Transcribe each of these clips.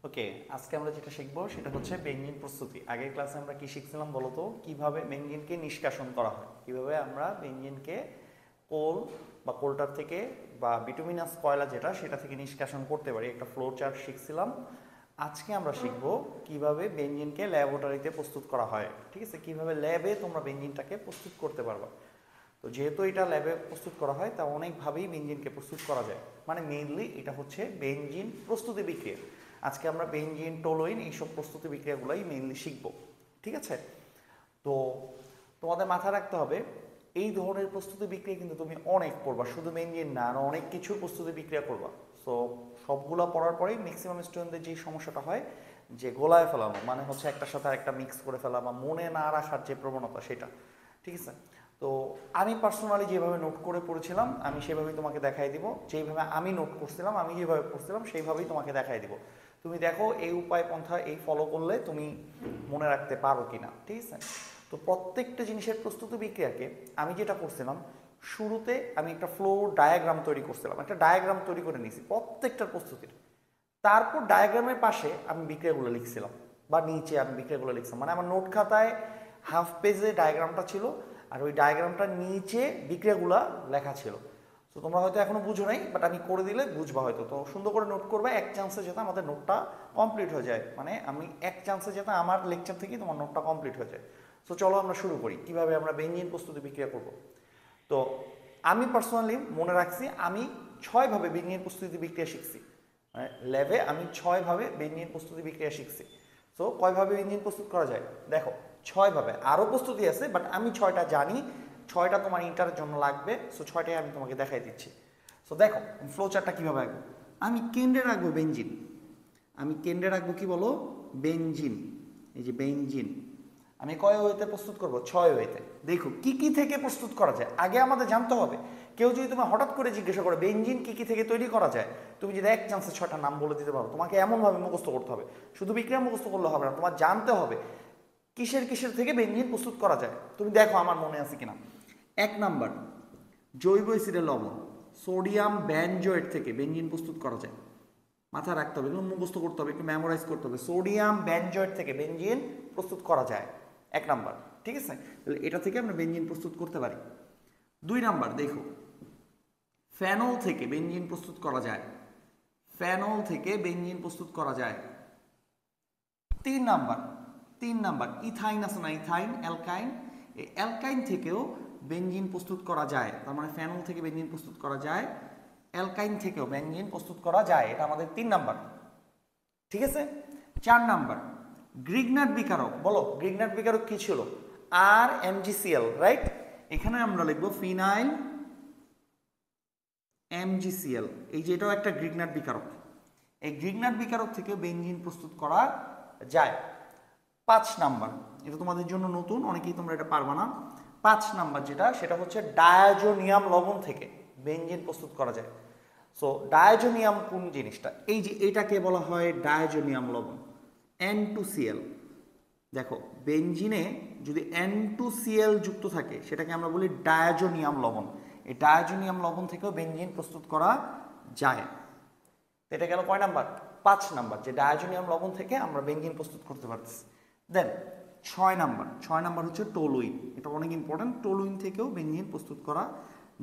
ওকে, আজকে আমরা যেটা শিখবো সেটা হচ্ছে বেঞ্জিন প্রস্তুতি। আগের ক্লাসে আমরা কি শিখছিলাম বলতো? কিভাবে বেঞ্জিনকে নিষ্কাশন করা হয়, কিভাবে আমরা বেঞ্জিনকে কোল বা কোলটার থেকে বা বিটুমিনাস কয়লা যেটা সেটা থেকে নিষ্কাশন করতে পারি, একটা ফ্লো চার্ট শিখছিলাম। আজকে আমরা শিখব কিভাবে বেঞ্জিনকে ল্যাবরেটরিতে প্রস্তুত করা হয়। ঠিক আছে, কিভাবে ল্যাবে তোমরা বেঞ্জিনটাকে প্রস্তুত করতে পারবা। তো যেহেতু এটা ল্যাবে প্রস্তুত করা হয়, তা অনেকভাবেই বেঞ্জিনকে প্রস্তুত করা যায়। মানে মেইনলি এটা হচ্ছে বেঞ্জিন প্রস্তুতি বিক্রিয়া। আজকে আমরা বেঞ্জিন, টোলুইন এইসব প্রস্তুতি বিক্রিয়াগুলোই মেইনলি শিখব। ঠিক আছে, তো তোমাদের মাথায় রাখতে হবে এই ধরনের প্রস্তুতি বিক্রিয়া কিন্তু তুমি অনেক পড়বা, শুধু বেঞ্জিন না, আরও অনেক কিছু প্রস্তুতি বিক্রিয়া করবা। সো সবগুলো পড়ার পরেই ম্যাক্সিমাম স্টুডেন্টদের যে সমস্যাটা হয় যে গোলায় ফেলানো, মানে হচ্ছে একটার সাথে একটা মিক্স করে ফেলা বা মনে না রাখার যে প্রবণতা সেটা। ঠিক আছে, তো আমি পার্সোনালি যেভাবে নোট করে পড়েছিলাম আমি সেভাবেই তোমাকে দেখাই দিব। যেইভাবে আমি নোট করছিলাম, আমি যেভাবে পড়ছিলাম সেইভাবেই তোমাকে দেখাই দিব। তুমি দেখো এই উপায় পন্থা এই ফলো করলে তুমি মনে রাখতে পারো কিনা। ঠিক আছে, তো প্রত্যেকটা জিনিসের প্রস্তুতি বিক্রিয়াকে আমি যেটা করছিলাম, শুরুতে আমি একটা ফ্লো ডায়াগ্রাম তৈরি করছিলাম, একটা ডায়াগ্রাম তৈরি করে নিয়েছি প্রত্যেকটার প্রস্তুতির। তারপর ডায়াগ্রামের পাশে আমি বিক্রিয়াগুলো লিখছিলাম, বা নিচে আমি বিক্রিয়াগুলো লিখছিলাম। মানে আমার নোট খাতায় হাফ পেজে ডায়াগ্রামটা ছিল, আর ওই ডায়াগ্রামটার নিচে বিক্রিয়াগুলো লেখা ছিল। তো তোমরা হয়তো এখনো বুঝো নাই, বাট আমি করে দিলে বুঝবা হয়তো। তো সুন্দর করে নোট করবে, এক চান্সে যাতে আমাদের নোটটা কমপ্লিট হয়ে যায়। মানে আমি এক চান্সে যাতে আমার লেকচার থেকেই তোমার নোটটা কমপ্লিট হয়ে যায়। তো চলো আমরা শুরু করি কিভাবে আমরা বেঞ্জিন প্রস্তুতি বিক্রিয়া করব। তো আমি পার্সোনালি মনে রাখছি আমি 6ভাবে বেঞ্জিন প্রস্তুতি বিক্রিয়া শিখছি। মানে ল্যাবে আমি 6ভাবে বেঞ্জিন প্রস্তুতি বিক্রিয়া শিখছি। সো কয়ভাবে বেঞ্জিন প্রস্তুত করা যায় দেখো, 6ভাবে। আরও প্রস্তুতি আছে, বাট আমি 6টা জানি, 6টা তোমার ইন্টারের জন্য লাগবে। সো 6টাই আমি তোমাকে দেখাই দিচ্ছি। সো দেখো ফ্লো চার্টটা কীভাবে আঁকবো। আমি কেন্দ্রে রাখবো বেঞ্জিন, আমি কেন্দ্রে রাখবো কি বলো, বেঞ্জিন। এই যে বেঞ্জিন আমি কয় ওয়েতে প্রস্তুত করব, 6 ওয়েতে। দেখো কি কি থেকে প্রস্তুত করা যায় আগে আমাদের জানতে হবে। কেউ যদি তোমার হঠাৎ করে জিজ্ঞাসা করে বেঞ্জিন কি কি থেকে তৈরি করা যায়, তুমি যদি এক চান্সে 6টা নাম বলে দিতে পারো, তোমাকে এমনভাবে মুখস্থ করতে হবে। শুধু বিক্রিয়া মুখস্থ করলে হবে না, তোমার জানতে হবে কিসের কিসের থেকে বেঞ্জিন প্রস্তুত করা যায়। তুমি দেখো আমার মনে আছে কিনা। 1 নাম্বার, জৈব অ্যাসিডের লবণ সোডিয়াম বেনজোয়েট থেকে বেঞ্জিন প্রস্তুত করা যায়। মাথায় রাখতে হবে, একটু মুখস্থ করতে হবে, একটু মেমোরাইজ করতে হবে। সোডিয়াম বেনজোয়েট থেকে বেঞ্জিন প্রস্তুত করা যায় 1 নাম্বার। ঠিক আছে, তাহলে এটা থেকে আমরা বেঞ্জিন প্রস্তুত করতে পারি। 2 নাম্বার দেখো, ফেনল থেকে বেঞ্জিন প্রস্তুত করা যায়, ফেনল থেকে বেঞ্জিন প্রস্তুত করা যায়। 3 নাম্বার ইথাইন আছে না, ইথাইন অ্যালকাইন, এই অ্যালকাইন থেকেও বেঞ্জিন প্রস্তুত করা যায়। তার মানে ফেনল থেকে বেঞ্জিন প্রস্তুত করা যায়, অ্যালকাইন থেকেও বেঞ্জিন প্রস্তুত করা যায়। এটা আমাদের 3 নাম্বার। ঠিক আছে, 4 নাম্বার গ্রিগনাট বিকারক। বলো গ্রিগনাট বিকারক কি ছিল? আর এমজিসিএল, রাইট। এখানে আমরা লিখবো ফিনাইল এমজিসিএল। এই যে এটাও একটা গ্রিগনাট বিকারক। এই গ্রিগনাট বিকারক থেকে বেঞ্জিন প্রস্তুত করা যায়। 5 নাম্বার, এটা তোমাদের জন্য নতুন, অনেকেই তোমরা এটা পারবা না। 5 নাম্বার যেটা, সেটা হচ্ছে ডায়াজোনিয়াম লবণ থেকে বেঞ্জিন প্রস্তুত করা যায়। সো ডায়াজোনিয়াম কোন জিনিসটা? এই যে এটাকে বলা হয় ডায়াজোনিয়াম লবণ, N2Cl। দেখো বেঞ্জিনে যদি N2Cl যুক্ত থাকে সেটাকে আমরা বলি ডায়াজোনিয়াম লবণ। এই ডায়াজোনিয়াম লবণ থেকেও বেঞ্জিন প্রস্তুত করা যায়। এটা গেল কয় নাম্বার? 5 নাম্বার, যে ডায়াজোনিয়াম লবণ থেকে আমরা বেঞ্জিন প্রস্তুত করতে পারতেছি। দেন 6 নাম্বার হচ্ছে টোলুইন। এটা অনেক ইম্পর্টেন্ট, টোলুইন থেকেও বেঞ্জিন প্রস্তুত করা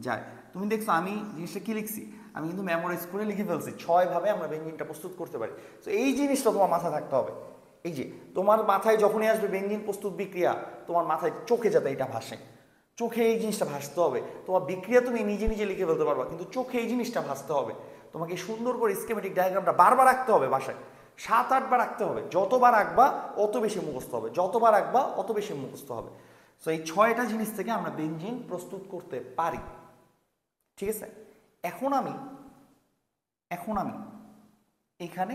যায়। তুমি দেখছো আমি জিনিসটা কি লিখছি, আমি কিন্তু মেমোরাইজ করে লিখে ফেলছি 6ভাবে আমরা বেঞ্জিনটা প্রস্তুত করতে পারি। তো এই জিনিসটা তোমার মাথায় থাকতে হবে। এই যে তোমার মাথায় যখনই আসবে বেঞ্জিন প্রস্তুত বিক্রিয়া, তোমার মাথায় চোখে যাতে এটা ভাসে, চোখে এই জিনিসটা ভাসতে হবে। তোমার বিক্রিয়া তুমি নিজে নিজে লিখে ফেলতে পারবা, কিন্তু চোখে এই জিনিসটা ভাসতে হবে। তোমাকে সুন্দর করে স্কেমেটিক ডায়াগ্রামটা বারবার রাখতে হবে, বাসায় 7-8বার রাখতে হবে। যতবার আঁকবা অত বেশি মুখস্থ হবে, যতবার আঁকবা অত বেশি মুখস্থ হবে। সো এই 6টা জিনিস থেকে আমরা বেঞ্জিন প্রস্তুত করতে পারি। ঠিক আছে, এখন আমি এখানে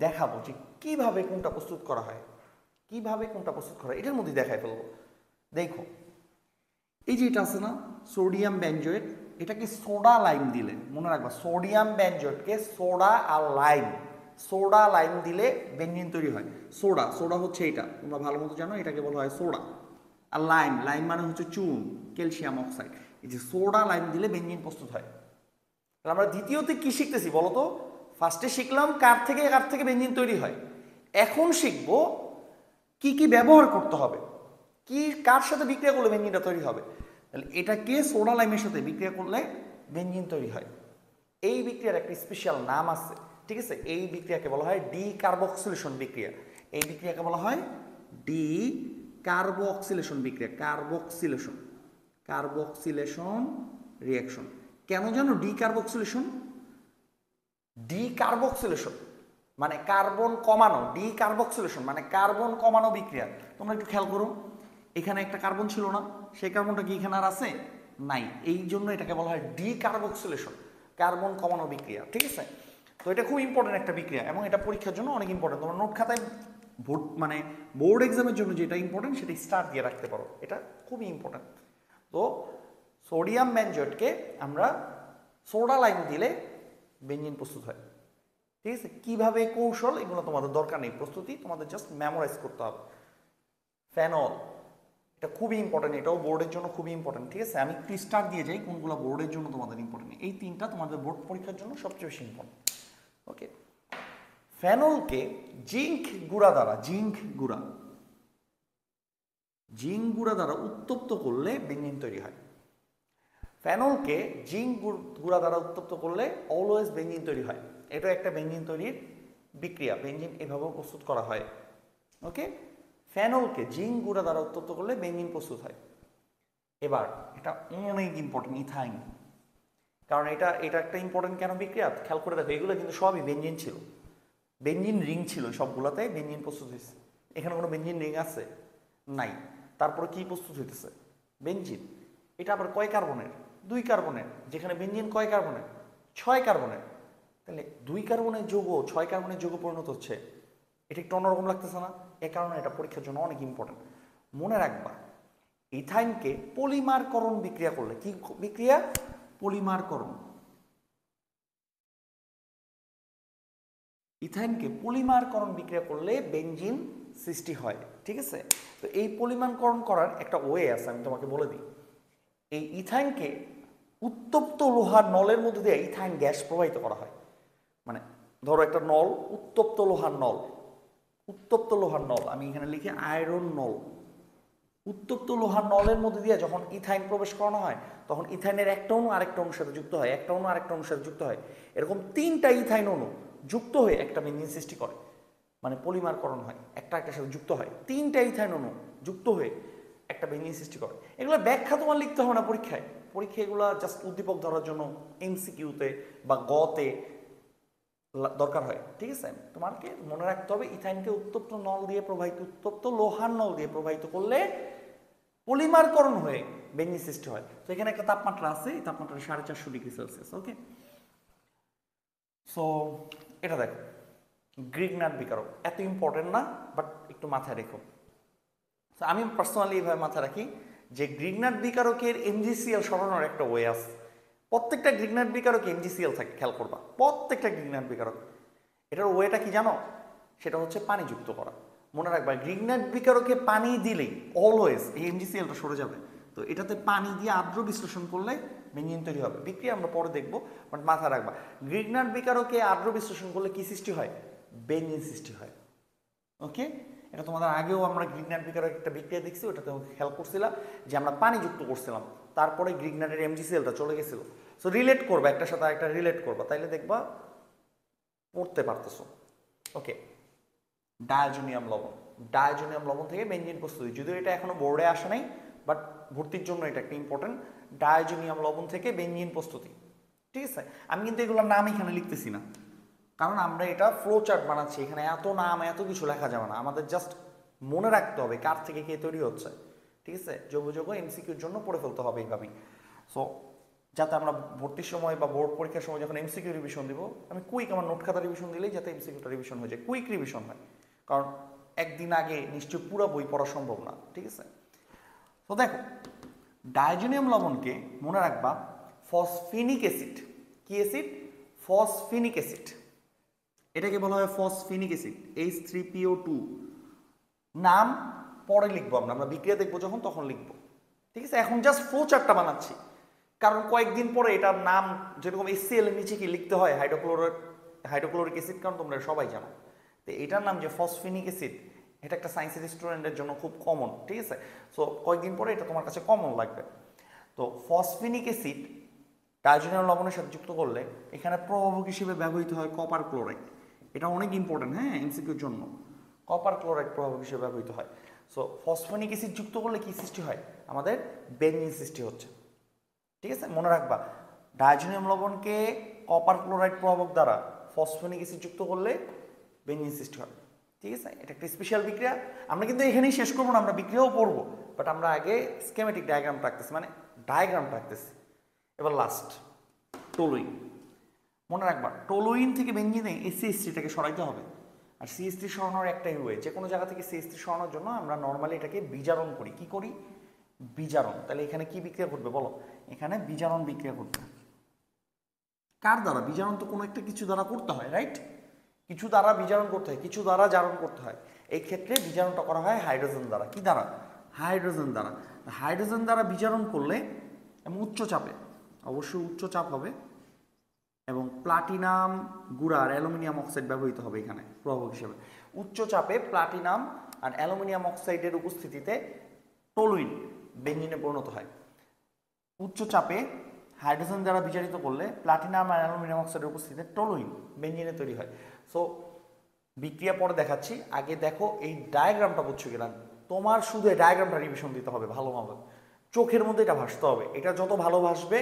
দেখাবো যে কিভাবে কোনটা প্রস্তুত করা হয়, কিভাবে কোনটা প্রস্তুত করা হয় এটার মধ্যে দেখাই ফেলবো। দেখো এই যে এটা আছে না সোডিয়াম বেনজোয়েট, এটাকে সোডা লাইম দিলে, মনে রাখবা সোডিয়াম বেনজোয়েটকে সোডা আর লাইম, সোডা লাইম দিলে বেঞ্জিন তৈরি হয়। সোডা, সোডা হচ্ছে এটা, তোমরা ভালো মতো জানো, এটাকে বলা হয় সোডা। আর লাইম, লাইম মানে হচ্ছে চুন, ক্যালসিয়াম অক্সাইড। এই যে সোডা লাইম দিলে বেঞ্জিন প্রস্তুত হয়। তাহলে আমরা দ্বিতীয়তে কি শিখতেছি বলো তো? ফার্স্টে শিখলাম কার থেকে বেঞ্জিন তৈরি হয়, এখন শিখব কি কি ব্যবহার করতে হবে, কি কার সাথে বিক্রিয়া করলে বেঞ্জিনটা তৈরি হবে। তাহলে এটাকে সোডা লাইমের সাথে বিক্রিয়া করলে বেঞ্জিন তৈরি হয়। এই বিক্রিয়ার একটা স্পেশাল নাম আছে, ঠিক আছে। এই বিক্রিয়াকে বলা হয় ডি কার্বক্সিলেশন বিক্রিয়া। এই বিক্রিয়াকে বলা হয় ডি কার্বক্সিলেশন বিক্রিয়া, কার্বক্সিলেশন রিঅ্যাকশন। কেন জানো ডি কার্বক্সিলেশন? ডি কার্বক্সিলেশন মানে কার্বন কমানো, ডি কার্বক্সিলেশন মানে কার্বন কমানো বিক্রিয়া। তোমরা একটু খেয়াল করো, এখানে একটা কার্বন ছিল না, সেই কার্বনটা কি এখানে আর আছে? নাই। এই জন্য এটাকে বলা হয় ডি কার্বক্সিলেশন, কার্বন কমানো বিক্রিয়া, ঠিক আছে। তো এটা খুব ইম্পর্টেন্ট একটা বিক্রিয়া এবং এটা পরীক্ষার জন্য অনেক ইম্পর্টেন্ট। তোমার নোট খাতায় মানে বোর্ড এক্সামের জন্য যেটা ইম্পর্টেন্ট সেটা স্টার দিয়ে রাখতে পারো, এটা খুবই ইম্পর্টেন্ট। তো সোডিয়াম বেনজয়েটকে আমরা সোডা লাইম দিলে বেঞ্জিন প্রস্তুত হয়, ঠিক আছে। কিভাবে কৌশল এগুলো তোমাদের দরকার নেই, প্রস্তুতি তোমাদের জাস্ট মেমোরাইজ করতে হবে। ফেনল, এটা খুবই ইম্পর্টেন্ট, এটাও বোর্ডের জন্য খুবই ইম্পর্টেন্ট, ঠিক আছে। আমি একটু স্টার দিয়ে যাই কোনগুলো বোর্ডের জন্য তোমাদের ইম্পর্টেন্ট। এই তিনটা তোমাদের বোর্ড পরীক্ষার জন্য সবচেয়ে বেশি ইম্পর্টেন্ট। ওকে, ফেনলকে জিঙ্ক গুঁড়া দ্বারা উত্তপ্ত করলে বেঞ্জিন তৈরি হয়। ফেনলকে জিঙ্ক গুঁড়া দ্বারা উত্তপ্ত করলে অলওয়েজ বেঞ্জিন তৈরি হয়। এটা একটা বেঞ্জিন তৈরির বিক্রিয়া, বেঞ্জিন এভাবেও প্রস্তুত করা হয়। ওকে, ফেনলকে জিঙ্ক গুঁড়া দ্বারা উত্তপ্ত করলে বেঞ্জিন প্রস্তুত হয়। এবার এটা অনেক ইম্পর্টেন্ট, ইথাইন। কারণ এটা একটা ইম্পর্টেন্ট কেন বিক্রিয়া, খেয়াল করে দেখো, এগুলো কিন্তু সবই বেঞ্জিন ছিল, বেঞ্জিন রিং ছিল, সবগুলোতে বেঞ্জিন প্রস্তুত হয়েছে। এখানে কোনো বেঞ্জিন রিং আছে? নাই। তারপরে কি প্রস্তুত হইতেছে? বেঞ্জিন। এটা আবার কয় কার্বনের? 2 কার্বনের। যেখানে বেঞ্জিন কয় কার্বনের? 6 কার্বনের। তাহলে 2 কার্বনের যৌগ 6 কার্বনের যৌগ পরিণত হচ্ছে, এটা একটু অন্যরকম লাগতেছে না? এ কারণে এটা পরীক্ষার জন্য অনেক ইম্পর্টেন্ট। মনে রাখবা, ইথাইনকে পলিমারকরণ বিক্রিয়া করলে, কি বিক্রিয়া? পলিমারকরণ। ইথাইনকে পলিমারকরণ বিক্রিয়া করলে বেঞ্জিন সৃষ্টি হয়, ঠিক আছে। তো এই পলিমারকরণ করার একটা ওয়ে আছে, আমি তোমাকে বলে দিই। এই ইথাইনকে উত্তপ্ত লোহার নলের মধ্যে দিয়ে ইথাইন গ্যাস প্রবাহিত করা হয়। মানে ধরো একটা নল, উত্তপ্ত লোহার নল, আমি এখানে লিখি আয়রন নল। উত্তপ্ত লোহার নলের মধ্যে দিয়ে যখন ইথাইন প্রবেশ করানো হয়, তখন ইথাইনের একটা অণু আরেকটা অণুর সাথে যুক্ত হয়, একটা অণু আরেকটা অণুর সাথে যুক্ত হয়। এরকম 3টা ইথাইন অণু যুক্ত হয়ে একটা বেঞ্জিন সৃষ্টি করে, মানে পলিমারকরণ হয়, একটা একটার সাথে যুক্ত হয়। 3টা ইথাইন অণু যুক্ত হয়ে একটা বেঞ্জিন সৃষ্টি করে। এগুলো ব্যাখ্যা তোমার লিখতে হবে না পরীক্ষায় এগুলো জাস্ট উদ্দীপক ধরার জন্য এমসিকিউতে বা গতে দরকার হয়, ঠিক আছে। তোমাকে মনে রাখতে হবে ইথাইনকে উত্তপ্ত লোহার নল দিয়ে প্রবাহিত করলে পলিমারকরণ হয়ে বেঞ্জিন সৃষ্টি হয়। তো এখানে একটা তাপমাত্রা আছে, এই তাপমাত্রা 450 ডিগ্রি সেলসিয়াস। ওকে, সো এটা দেখো, গ্রিগনাট বিকারক এত ইম্পর্টেন্ট না, বাট একটু মাথায় রেখো। আমি পার্সোনালি এইভাবে মাথায় রাখি যে গ্রিগনাট বিকারকের এমজিসিএল সরানোর একটা ওয়ে আছে। প্রত্যেকটা গ্রিগনাট বিকারকে এমজিসিএল থাকে, খেয়াল করবা, প্রত্যেকটা গ্রিগনাট বিকারক। এটার ওয়েটা কি জানো? সেটা হচ্ছে পানি যুক্ত করা। মনে রাখবা, গ্রিগনাট বিকারকে পানি দিলেই অলওয়েজ এই এমজিসিএলটা সরে যাবে। তো এটাতে পানি দিয়ে আর্দ্র বিশ্লেষণ করলে বেঞ্জিন তৈরি হবে। বিক্রিয়া আমরা পরে দেখবো, বাট মাথায় রাখবা গ্রিগনাট বিকারকে আর্দ্র বিশ্লেষণ করলে কি সৃষ্টি হয়? বেঞ্জিন সৃষ্টি হয়। ওকে, এটা তোমাদের আগেও আমরা গ্রিগনাট বিকারক একটা বিক্রিয়া দেখছি, ওটাতে খেয়াল করছিলাম যে আমরা পানি যুক্ত করছিলাম, তারপরে গ্রিগনাটের এমজিসিএলটা চলে গেছিল। সো রিলেট করবা, একটার সাথে একটা রিলেট করবা, তাইলে দেখবা পড়তে পারতেছো। ওকে, ডায়াজোনিয়াম লবণ থেকে বেঞ্জিন প্রস্তুতি, যদিও এটা এখনো বোর্ডে আসে নাই, বাট ভর্তির জন্য এটা একটা ইম্পর্টেন্ট। ডায়াজোনিয়াম লবণ থেকে বেঞ্জিন প্রস্তুতি, ঠিক আছে। আমি কিন্তু এগুলোর নাম এখানে লিখতেছি না, কারণ আমরা এটা ফ্লো চার্ট বানাচ্ছি, এখানে এত নাম এত কিছু লেখা যাবে না। আমাদের জাস্ট মনে রাখতে হবে কার থেকে কে তৈরি হচ্ছে, ঠিক আছে। যোগ এমসিকিউর জন্য পড়ে ফেলতে হবে এইভাবেই। সো যাতে আমরা ভর্তির সময় বা বোর্ড পরীক্ষার সময় যখন এমসিকিউ রিভিশন দিব, আমি কুইক আমার নোট খাতা রিভিশন দিলেই যাতে এমসিকিউটা রিভিশন হয়ে যায়, কুইক রিভিশন হয়। কারণ একদিন আগে নিশ্চয়ই পুরো বই পড়া সম্ভব না, ঠিক আছে। তো দেখো, ডায়াজোনিয়াম লবণকে মনে রাখবা ফসফিনিক অ্যাসিড। কি অ্যাসিড? ফসফিনিক অ্যাসিড। এটাকে বলা হয় ফসফিনিক অ্যাসিড, H3PO2। নাম পরে লিখবো, আমরা বিক্রিয়া দেখবো যখন, তখন লিখবো, ঠিক আছে। এখন জাস্ট ফ্লো চার্টটা বানাচ্ছি, কারণ কয়েকদিন পরে এটার নাম যেরকম HCl এর নিচে কি লিখতে হয়, হাইড্রোক্লোরিক অ্যাসিড, কারণ তোমরা সবাই জানো। তো এটার নাম যে ফসফেনিক অ্যাসিড, এটা একটা সায়েন্সের স্টুডেন্টের জন্য খুব কমন, ঠিক আছে? সো কয়েকদিন পরে এটা তোমার কাছে কমন লাগবে। তো ফসফেনিক অ্যাসিড ডাইজোনিয়াম লবণের সাথে যুক্ত করলে এখানে প্রভাবক হিসেবে ব্যবহৃত হয় কপার ক্লোরাইড। এটা অনেক ইম্পর্টেন্ট, হ্যাঁ, এমসিকিউর জন্য। কপার ক্লোরাইড প্রভাবক হিসেবে ব্যবহৃত হয়। সো ফসফেনিক অ্যাসিড যুক্ত করলে কি সৃষ্টি হয়? আমাদের বেনজিন সৃষ্টি হচ্ছে, ঠিক আছে? মনে রাখবা, ডাইজোনিয়াম লবণকে কপার ক্লোরাইড প্রভাবক দ্বারা ফসফেনিক অ্যাসিড যুক্ত করলে বেনজিন সৃষ্টি হয়, ঠিক আছে? এটা একটা স্পেশাল বিক্রিয়া। আমরা কিন্তু এখানেই শেষ করবো না, আমরা বিক্রিয়াও পড়বো, বাট আমরা আগে স্কেমেটিক ডায়াগ্রাম রাখতেছি, মানে ডায়াগ্রাম রাখতেছি। এবার লাস্ট টলুইন। মনে রাখবা, টলুইন থেকে বেনজিনে এই CH3টাকে সরাইতে হবে। আর CH3 সরানোর একটাই ওয়ে, যে কোনো জায়গা থেকে CH3 সরানোর জন্য আমরা নর্মালি এটাকে বিজারণ করি। কি করি? বিজারণ। তাহলে এখানে কি বিক্রিয়া ঘটবে বলো? এখানে বিজারণ বিক্রিয়া ঘটবে। কার দ্বারা? বিজারণ তো কোনো একটা কিছু দ্বারা করতে হয়, রাইট? কিছু দ্বারা বিজারণ করতে হয়, কিছু দ্বারা জারণ করতে হয়। এই ক্ষেত্রে বিজারণটা করা হয় হাইড্রোজেন দ্বারা। কি দ্বারা? হাইড্রোজেন দ্বারা। হাইড্রোজেন দ্বারা বিজারণ করলে এবং উচ্চ চাপে, অবশ্যই উচ্চ চাপ হবে, এবং প্লাটিনাম গুঁড়া আর অ্যালুমিনিয়াম অক্সাইড ব্যবহৃত হবে এখানে প্রভাবক হিসেবে। উচ্চ চাপে প্লাটিনাম আর অ্যালুমিনিয়াম অক্সাইডের উপস্থিতিতে টলুইন বেনজিনে পরিণত হয়। উচ্চ চাপে হাইড্রোজেন দ্বারা বিজারিত করলে প্লাটিনাম আর অ্যালুমিনিয়াম অক্সাইডের উপস্থিতিতে টলুইন বেনজিনে তৈরি হয়। সো বিক্রিয়া পরে দেখাচ্ছি, আগে দেখো এই ডায়াগ্রামটা বুঝছো কিনা। তোমার শুধু এই ডায়াগ্রামটা রিভিশন দিতে হবে ভালোভাবে, চোখের মধ্যে এটা ভাসতে হবে। এটা যত ভালো ভাসবে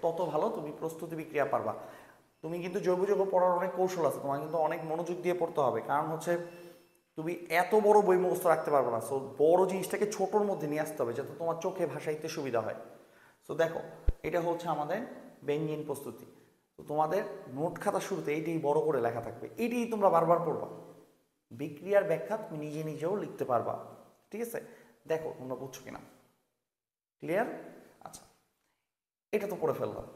তত ভালো তুমি প্রস্তুতি বিক্রিয়া পারবা। তুমি কিন্তু জৈব যৌগ পড়ার অনেক কৌশল আছে, তোমার কিন্তু অনেক মনোযোগ দিয়ে পড়তে হবে, কারণ হচ্ছে তুমি এত বড় বই মুখস্থ রাখতে পারবে না। সো বড় জিনিসটাকে ছোটোর মধ্যে নিয়ে আসতে হবে যাতে তোমার চোখে ভাসাইতে সুবিধা হয়। সো দেখো, এটা হচ্ছে আমাদের বেনজিন প্রস্তুতি। তো তোমাদের নোট খাতা শুরুতে এইটাই বড় করে লেখা থাকবে, এইটাই তোমরা বারবার পড়বা। বিক্রিয়ার ব্যাখ্যা তুমি নিজে নিজেও লিখতে পারবা, ঠিক আছে? দেখো তোমরা বুঝছো কিনা, ক্লিয়ার? আচ্ছা, এটা তো পড়ে ফেললাম,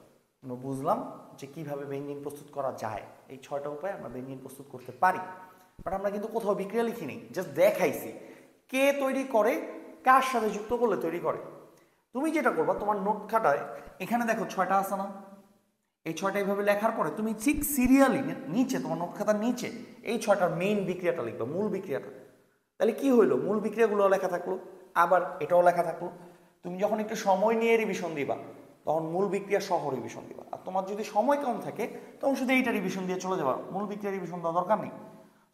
আমরা বুঝলাম যে কিভাবে বেনজিন প্রস্তুত করা যায়। এই 6টা উপায় আমরা বেনজিন প্রস্তুত করতে পারি, বাট আমরা কিন্তু কোথাও বিক্রিয়া লিখিনি, জাস্ট দেখাইছি কে তৈরি করে, কার সাথে যুক্ত করলে তৈরি করে। তুমি যেটা করবা, তোমার নোট খাতায় এখানে দেখো 6টা আছে না, এই 6টা এইভাবে লেখার পরে তুমি ঠিক সিরিয়ালি নিচে, তোমার নোট খাতার নিচে এই 6টার মেইন বিক্রিয়াটা লিখবে, মূল বিক্রিয়াটা। তাহলে কি হইলো? মূল বিক্রিয়াগুলো লেখা থাকলো, আবার এটাও লেখা থাকলো। তুমি যখন একটু সময় নিয়ে রিভিশন দিবা তখন মূল বিক্রিয়া সহ রিভিশন দিবা। আর তোমার যদি সময় কম থাকে তখন শুধু এইটা রিভিশন দিয়ে চলে যাবা, মূল বিক্রিয়া রিভিশন দেওয়ার দরকার নেই।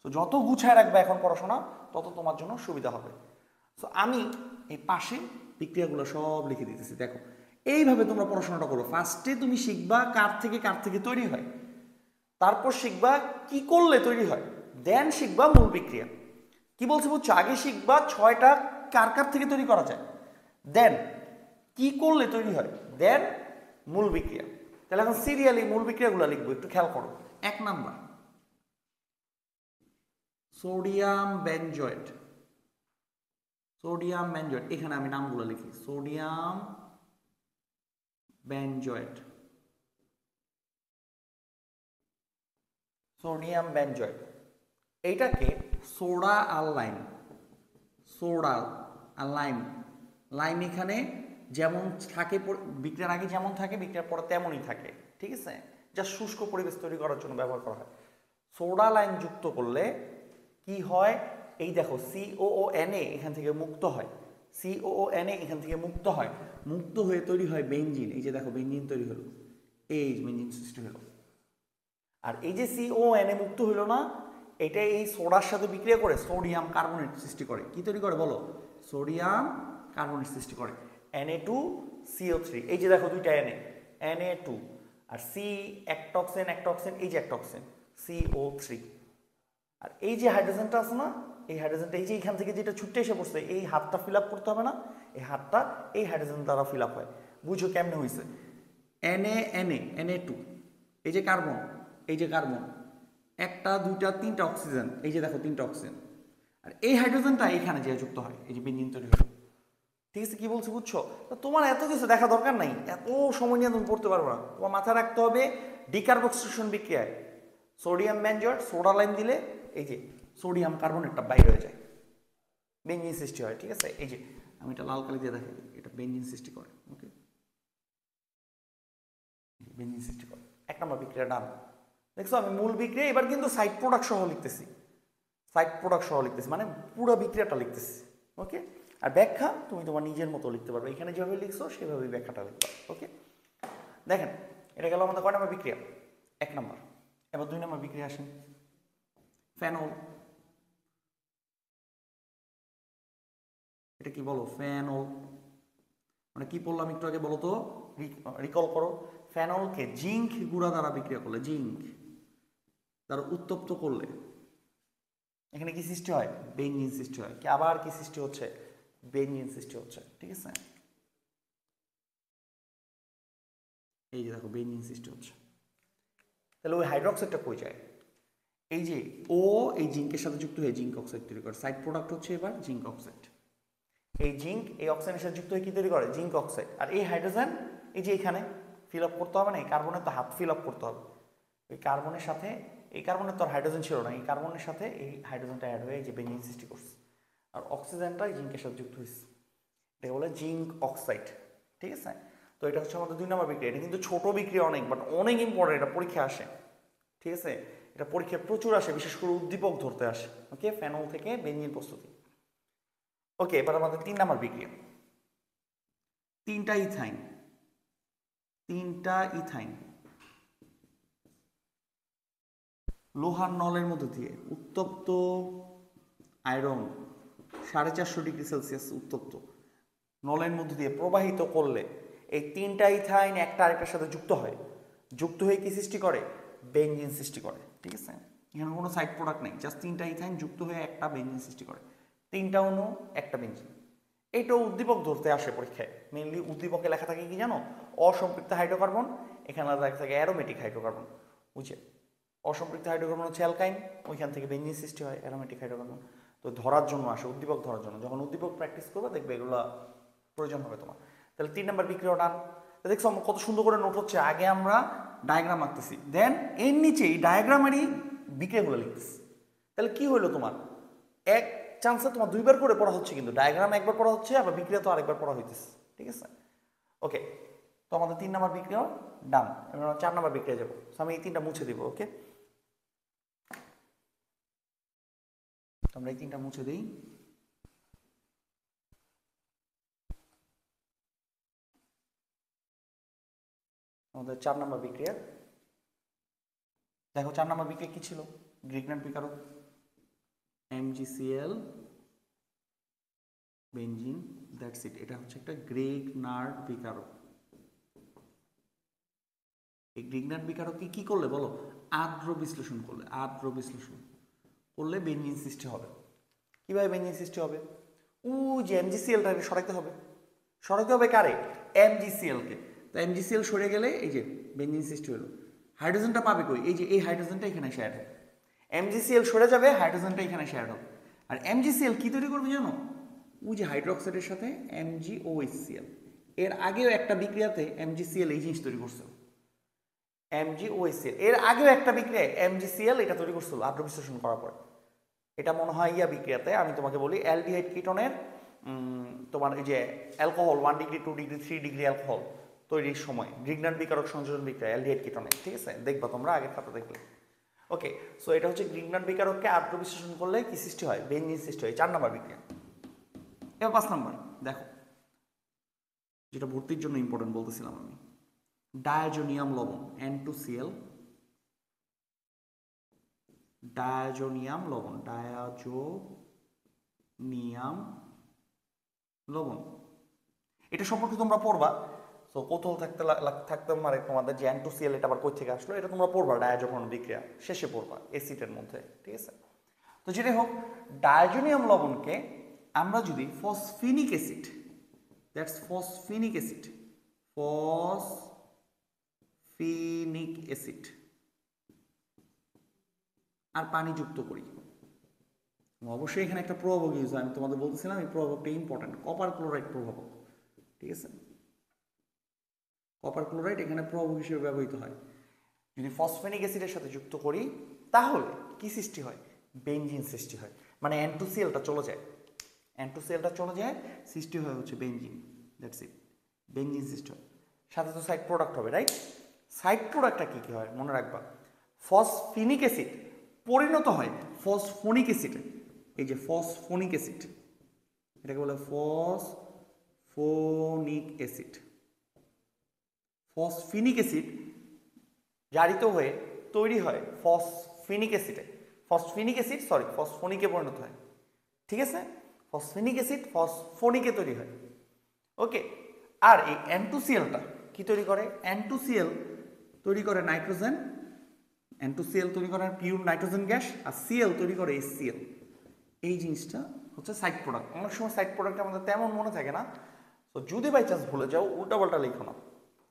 তো যত গুছায় রাখবে এখন পড়াশোনা তত তোমার জন্য সুবিধা হবে। সো আমি এই পাশে বিক্রিয়াগুলো সব লিখে দিতেছি, দেখো এইভাবে তোমরা পড়াশোনাটা করো। ফার্স্টে তুমি শিখবা কার থেকে তৈরি হয়, তারপর শিখবা কি করলে তৈরি হয়, দেন শিখবা মূল বিক্রিয়া। কি বলছি বুঝছো? আগে শিখবা 6টা কার থেকে তৈরি করা যায়, দেন কি করলে তৈরি হয়, দেন মূল বিক্রিয়া। তাহলে এখন সিরিয়ালি মূল বিক্রিয়াগুলো লিখবো, একটু খেয়াল করো। 1 number sodium benzoate. Sodium benzoate, এখানে আমি নামগুলো লিখি, সোডিয়াম বেনজয়েট। সোডিয়াম বেনজয়েট এইটাকে সোডা আর লাইম, সোডা আর লাইম, লাইম এখানে যেমন থাকে বিক্রিয়ার আগে যেমন থাকে বিক্রিয়ার পরে তেমনই থাকে, ঠিক আছে? যা শুষ্ক পরিবেশ তৈরি করার জন্য ব্যবহার করা হয়। সোডা লাইম যুক্ত করলে কি হয়? এই দেখো COONA এখান থেকে মুক্ত হয়, COONA এখান থেকে মুক্ত হয়, মুক্ত হয়ে তৈরি হয় বেনজিন। এই যে দেখো বেনজিন তৈরি হলো, এই বেনজিন সৃষ্টি হলো। আর এই যে CONA মুক্ত হইল না, এটা এই সোডার সাথে বিক্রিয়া করে সোডিয়াম কার্বনেট সৃষ্টি করে। কি তৈরি করে বলো? সোডিয়াম কার্বনেট সৃষ্টি করে, Na2CO3। এই যে দেখো দুইটা Na2 আর C একটক্সেন, এই যে একটক্সেন CO3। আর এই যে হাইড্রোজেনটা আছে না, এই হাইড্রোজেনটা এই যে এখান থেকে যেটা ছুটে এসে পড়ছে, এই হাতটা ফিল আপ করতে হবে না, এই হাতটা এই হাইড্রোজেন দ্বারা ফিল আপ হয়। বুঝো কেমনে হয়েছে? Na2, এই যে কার্বন, এই যে কার্বন, একটা দুইটা তিনটা অক্সিজেন, এই যে দেখো 3টা অক্সিজেন, আর এই হাইড্রোজেনটা এখানে যে যুক্ত হয়, এই যে বেনজিন তৈরি হলো। ঠিক আছে? কি বলছি বুঝছো? তোমার এত কিছু দেখা দরকার নাই, এত সময় নিয়ে তুমি পড়তে পারবে না। তোমার মাথায় রাখতে হবে ডিকার্বক্সিলেশন বিক্রিয়ায় সোডিয়াম বেনজয়েট সোডা লাইম দিলে এই যে সোডিয়াম কার্বনেটটা বাইরে হয়ে যায়, বেনজিন সৃষ্টি হয়। ঠিক আছে? এই যে আমি এটা লাল কালি দিয়ে দেখাই, এটা বেনজিন সৃষ্টি করে। ওকে, বেনজিন সৃষ্টি করে। 1 নম্বর বিক্রিয়া ডান। দেখছো আমি মূল বিক্রিয়া এবার কিন্তু সাইড প্রোডাক্ট সহ লিখতেছি, সাইড প্রোডাক্ট সহ লিখতেছি, মানে পুরো বিক্রিয়াটা লিখতেছি। ওকে, আর ব্যাখ্যা তুমি তোমার নিজের মতো লিখতে পারবে, এখানে যেভাবে লিখছো সেভাবেই ব্যাখ্যাটা লিখবা। ওকে, দেখেন এটা গেল আমাদের কয় নম্বর বিক্রিয়া? 1 নম্বর। এবার 2 নম্বর বিক্রিয়া আসেন, ফেনল। এটা কি বলো? ফেনল মানে কি বললাম একটু আগে বলো তো, রিকল করো। ফেনলকে জিঙ্ক গুঁড়া দ্বারা বিক্রিয়া করলে, জিঙ্ক দ্বারা উত্তপ্ত করলে এখানে কি সৃষ্টি হয়? বেনজিন সৃষ্টি হয়। কি আবার কি সৃষ্টি হচ্ছে? বেনজিন সৃষ্টি হচ্ছে। ঠিক আছে, এই যে দেখো বেনজিন সৃষ্টি হচ্ছে। তাহলে ওই হাইড্রোক্সাইডটা কই যায়? এই যে ও এই জিঙ্কের সাথে যুক্ত হয়ে জিঙ্ক অক্সাইড তৈরি করে, সাইড প্রোডাক্ট হচ্ছে এবার জিঙ্ক অক্সাইড। এই জিঙ্ক এই অক্সাইডের সাথে যুক্ত হয়ে কি তৈরি করে? Zinc oxide. আর এই হাইড্রোজেন এই যে এখানে ফিল আপ করতে হবে না, এই কার্বনের তো হাফ ফিল আপ করতে হবে। এই কার্বনের সাথে, এই কার্বনের তো আর হাইড্রোজেন ছিল না, এই কার্বনের সাথে এই হাইড্রোজেনটা অ্যাড হয়ে এই যে বেনজিন সৃষ্টি করছে, আর অক্সিজেনটা জিঙ্কের সাথে যুক্ত হয়েছে, এটা বলে জিঙ্ক অক্সাইড। ঠিক আছে, তো এটা হচ্ছে আমাদের 2 নম্বর বিক্রিয়া। এটা কিন্তু ছোট বিক্রিয়া অনেক, বাট অনেক ইম্পর্টেন্ট, এটা পরীক্ষা আসে। ঠিক আছে, এটা পরীক্ষায় প্রচুর আসে, বিশেষ করে উদ্দীপক ধরতে আসে। ওকে, ফেনল থেকে বেনজিন প্রস্তুতি। ওকে, এবার আমাদের 3 নম্বর বিক্রিয়া, 3টা ইথাইন। 3টা ইথাইন লোহার নলের মধ্যে দিয়ে উত্তপ্ত আয়রন 450 ডিগ্রি সেলসিয়াস উত্তপ্ত নলের মধ্যে দিয়ে প্রবাহিত করলে এই 3টা ইথাইন একটা আরেকটার সাথে যুক্ত হয়, যুক্ত হয়ে কি সৃষ্টি করে? বেনজিন সৃষ্টি করে। ঠিক আছে, এখানে কোনো সাইড প্রোডাক্ট নেই, জাস্ট 3টা ইথাইন যুক্ত হয়ে একটা বেনজিন সৃষ্টি করে। 3টা অণু একটা বেনজিন। এইটাও উদ্দীপক ধরতে আসে পরীক্ষায়। মেইনলি উদ্দীপকে লেখা থাকে কি জানো? অসম্পৃক্ত হাইড্রোকার্বন, এখানে লেখা থাকে অ্যারোমেটিক হাইড্রোকার্বন। বুঝছে? অসম্পৃক্ত হাইড্রোকার্বন হচ্ছে অ্যালকাইন, ওইখান থেকে বেনজিন সৃষ্টি হয়, অ্যারোমেটিক হাইড্রোকার্বন। তো ধরার জন্য আসে, উদ্দীপক ধরার জন্য। যখন উদ্দীপক প্র্যাকটিস করবে দেখবে এগুলো প্রয়োজন হবে তোমার। তাহলে 3 নম্বর বিক্রিয়া ডান। দেখছো কত সুন্দর করে নোট হচ্ছে। আগে আমরা ডায়াগ্রাম আঁকতেছি, দেন এর নিচে এই ডায়াগ্রামেরই বিক্রিয়াগুলো লিখতেছি। তাহলে কি হলো তোমার? এক চান্সে তোমার 2বার করে পড়া হচ্ছে, কিন্তু ডায়াগ্রাম একবার পড়া হচ্ছে, আবার বিক্রিয়া তো আরেকবার পড়া হইতেছে। ঠিক আছে, ওকে। তো আমাদের 3 নম্বর বিক্রিয়া ডান। এবার 4 নম্বর বিক্রিয়া যাবো। আমি এই 3টা মুছে দিব। ওকে, আমরা এই 3টা মুছে দিই। আমাদের 4 নম্বর বিক্রিয়া দেখো, 4 নম্বর বিক্রিয়া কি ছিল? Grignard বিকারক, MgCl benzene, that's it. এটা হচ্ছে একটা গ্রিগনার্ড বিকারক। এই গ্রিগনার্ড বিকারককে কি করলে বলো? আর্দ্র বিশ্লেষণ করলে, আর্দ্র বিশ্লেষণ করলে বেনজিন সৃষ্টি হবে। কিভাবে বেনজিন সৃষ্টি হবে? যে MgClটাকে সরাইতে হবে। সরাইতে হবে কারে? MgClকে। তো MgCl সরে গেলে এই যে বেনজিন সৃষ্টি হলো। হাইড্রোজেনটা পাবে কই? এই যে এই হাইড্রোজেনটা এখানে এসে অ্যাড হবে। MgCl সরে যাবে, হাইড্রোজেনটা এখানে এসে অ্যাড হবে। আর MgCl কি তৈরি করবে জানো? ওই যে হাইড্রোক্সাইডের সাথে MgOHCl, এর আগেও একটা বিক্রিয়াতে MgCl এই জিনিস তৈরি করছিল, MgOHCl। এর আগেও একটা বিক্রিয়ায় MgCl এটা তৈরি করছিল আর্দ্র বিশ্লেষণ করার পর। এটা মনে হয় ইয়া বিক্রিয়াতে, আমি তোমাকে বলি, অ্যালডিহাইড কিটোনের তোমার এই যে alcohol 1 degree 2 degree 3 degree alcohol তৈরির সময় গ্রিগনার্ড বিকারক সংযোজন বিক্রিয়া অ্যালডিহাইড কিটোনের। ঠিক আছে, দেখবা তোমরা আগের খাতা দেখলে। ওকে, সো এটা হচ্ছে গ্রিগনার্ড বিকারককে আর্দ্র বিশ্লেষণ করলে কি সৃষ্টি হয়? বেনজিন সৃষ্টি হয়। 4 নম্বর বিক্রিয়া। এবার 5 নম্বর দেখো, যেটা ভর্তির জন্য ইম্পর্টেন্ট বলতেছিলাম আমি। ডায়াজোনিয়াম লবণ, N2Cl, ডায়াজোনিয়াম লবণ, ডায়াজোনিয়াম লবণ। এটা সম্পর্কে তোমরা পড়বা। তো কৌতূহল থাকতে পারে তোমাদের যে N2Cl এটা আবার কই থেকে আসলো, এটা তোমরা পড়বা ডায়াজোকরণ বিক্রিয়া শেষে পড়বা এসিডের মধ্যে। ঠিক আছে, তো যেটাই হোক, ডায়াজোনিয়াম লবণকে আমরা যদি ফসফিনিক অ্যাসিড, দ্যাটস ফসফিনিক অ্যাসিড, ফসফিনিক অ্যাসিড আর পানি যুক্ত করি, অবশ্যই এখানে একটা প্রভাবক ইউজ হয়। আমি তোমাদের বলতেছিলাম এই প্রভাবকটা ইম্পর্টেন্ট, কপার ক্লোরাইড প্রভাবক। ঠিক আছে, কপার ক্লোরাইড এখানে প্রভাবক হিসেবে ব্যবহৃত হয়। যদি ফসফেনিক অ্যাসিডের সাথে যুক্ত করি তাহলে কি সৃষ্টি হয়? বেনজিন সৃষ্টি হয়। মানে N2Clটা চলে যায়, N2Clটা চলে যায়, সৃষ্টি হয় হচ্ছে বেনজিন। দ্যাটস ইট, বেনজিন সৃষ্টি হয়। সাথে তো সাইড প্রোডাক্ট হবে, রাইট? সাইড প্রোডাক্টটা কি কি হয় মনে রাখবা। ফসফিনিক অ্যাসিড পরিণত হয় ফসফোনিক অ্যাসিডে। এই যে ফসফোনিক অ্যাসিড, এটাকে বলে ফসফোনিক অ্যাসিড। ফসফিনিক অ্যাসিড জারিত হয়ে তৈরি হয় ফসফিনিক অ্যাসিডে, ফসফোনিকে পরিণত হয়। ঠিক আছে, ফসফিনিক অ্যাসিড ফসফোনিকে তৈরি হয়। ওকে, আর এই N2Cl-টা কি তৈরি করে? N2Cl তৈরি করে নাইট্রোজেন, N2Cl তৈরি করে পিওর নাইট্রোজেন গ্যাস, আর Cl তৈরি করে HCl। এই জিনিসটা হচ্ছে সাইড প্রোডাক্ট। অনেক সময় সাইড প্রোডাক্ট আমাদের তেমন মনে থাকে না, তো যদি বাই চান্স ভুলে যাও উল্টাপাল্টা লিখো না,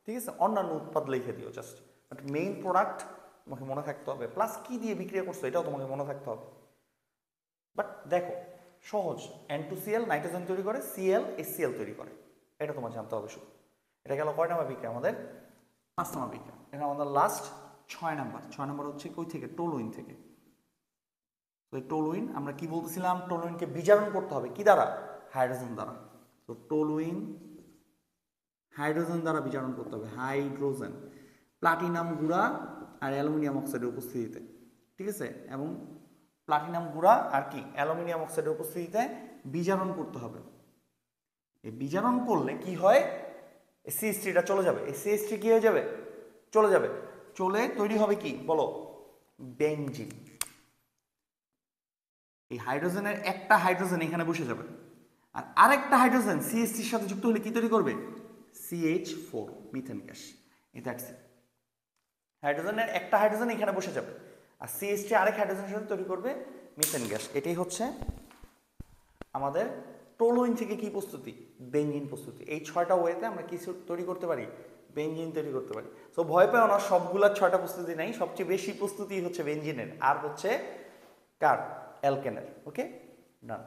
ঠিক আছে, অন্যান্য উৎপাদ লিখে দিও জাস্ট, বাট মেইন প্রোডাক্ট তোমাকে মনে থাকতে হবে, প্লাস কি দিয়ে বিক্রিয়া করছো এটাও তোমাকে মনে থাকতে হবে। বাট দেখো সহজ, N2Cl নাইট্রোজেন তৈরি করে, Cl HCl তৈরি করে, এটা তোমার জানতে হবে শুধু। এটা গেল কয় নাম্বার বিক্রিয়া? আমাদের 5 নাম্বার বিক্রিয়া। এটা আমাদের লাস্ট 6 নাম্বার। 6 নাম্বার হচ্ছে কই থেকে? টলুইন থেকে। তো টলুইন আমরা কি বলতেছিলাম? টলুইনকে বিজারণ করতে হবে কি দ্বারা? হাইড্রোজেন দ্বারা। তো টলুইন হাইড্রোজেন দ্বারা বিজারণ করতে হবে, হাইড্রোজেন, প্লাটিনাম গুঁড়া আর অ্যালুমিনিয়াম অক্সাইডের উপস্থিতিতে। ঠিক আছে, এবং প্লাটিনাম গুঁড়া আর কি অ্যালুমিনিয়াম অক্সাইডের উপস্থিতিতে বিজারণ করতে হবে। এই বিজারণ করলে কি হয়? CH3টা চলে যাবে। এই CH3 কি হয়ে যাবে? চলে যাবে। চলে তৈরি হবে কি বলো? বেনজিন। এই হাইড্রোজেনের একটা হাইড্রোজেন এখানে বসে যাবে, আর আরেকটা হাইড্রোজেন CH3 এর সাথে যুক্ত হলে কি তৈরি করবে? CH4, methane gas. That's it. হাইড্রোজেনের একটা হাইড্রোজেন এখানে বসে যাবে, আর CH3 আরেক হাইড্রোজেনের সাথে তৈরি করবে মিথেন গ্যাস। এটাই হচ্ছে আমাদের টলুইন থেকে কি প্রস্তুতি? বেনজিন প্রস্তুতি। এই 6টা ওয়েতে আমরা কি তৈরি করতে পারি? বেনজিন তৈরি করতে পারি। সো ভয় পেও না, সবগুলার 6টা প্রস্তুতি নাই, সবচেয়ে বেশি প্রস্তুতি হচ্ছে বেনজিনের, আর হচ্ছে কার? অ্যালকেনের। ওকে, ডান।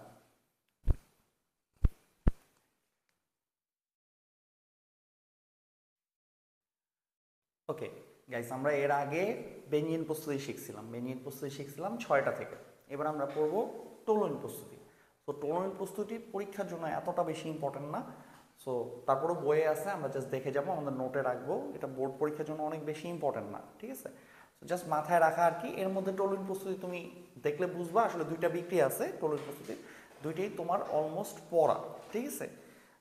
ওকে গাইস, আমরা এর আগে বেনজিন প্রস্তুতি শিখছিলাম 6টা থেকে। এবার আমরা পড়ব টলুইন প্রস্তুতি। তো টলুইন প্রস্তুতি পরীক্ষার জন্য এতটা বেশি ইম্পর্টেন্ট না, সো তারপরেও বইয়ে আছে, আমরা জাস্ট দেখে যাবো, আমাদের নোটে রাখবো। এটা বোর্ড পরীক্ষার জন্য অনেক বেশি ইম্পর্টেন্ট না, ঠিক আছে, জাস্ট মাথায় রাখা আর কি। এর মধ্যে টলুইন প্রস্তুতি তুমি দেখলে বুঝবা আসলে 2টা বিক্রিয়া আছে টলুইন প্রস্তুতি, 2টাই তোমার অলমোস্ট পড়া, ঠিক আছে।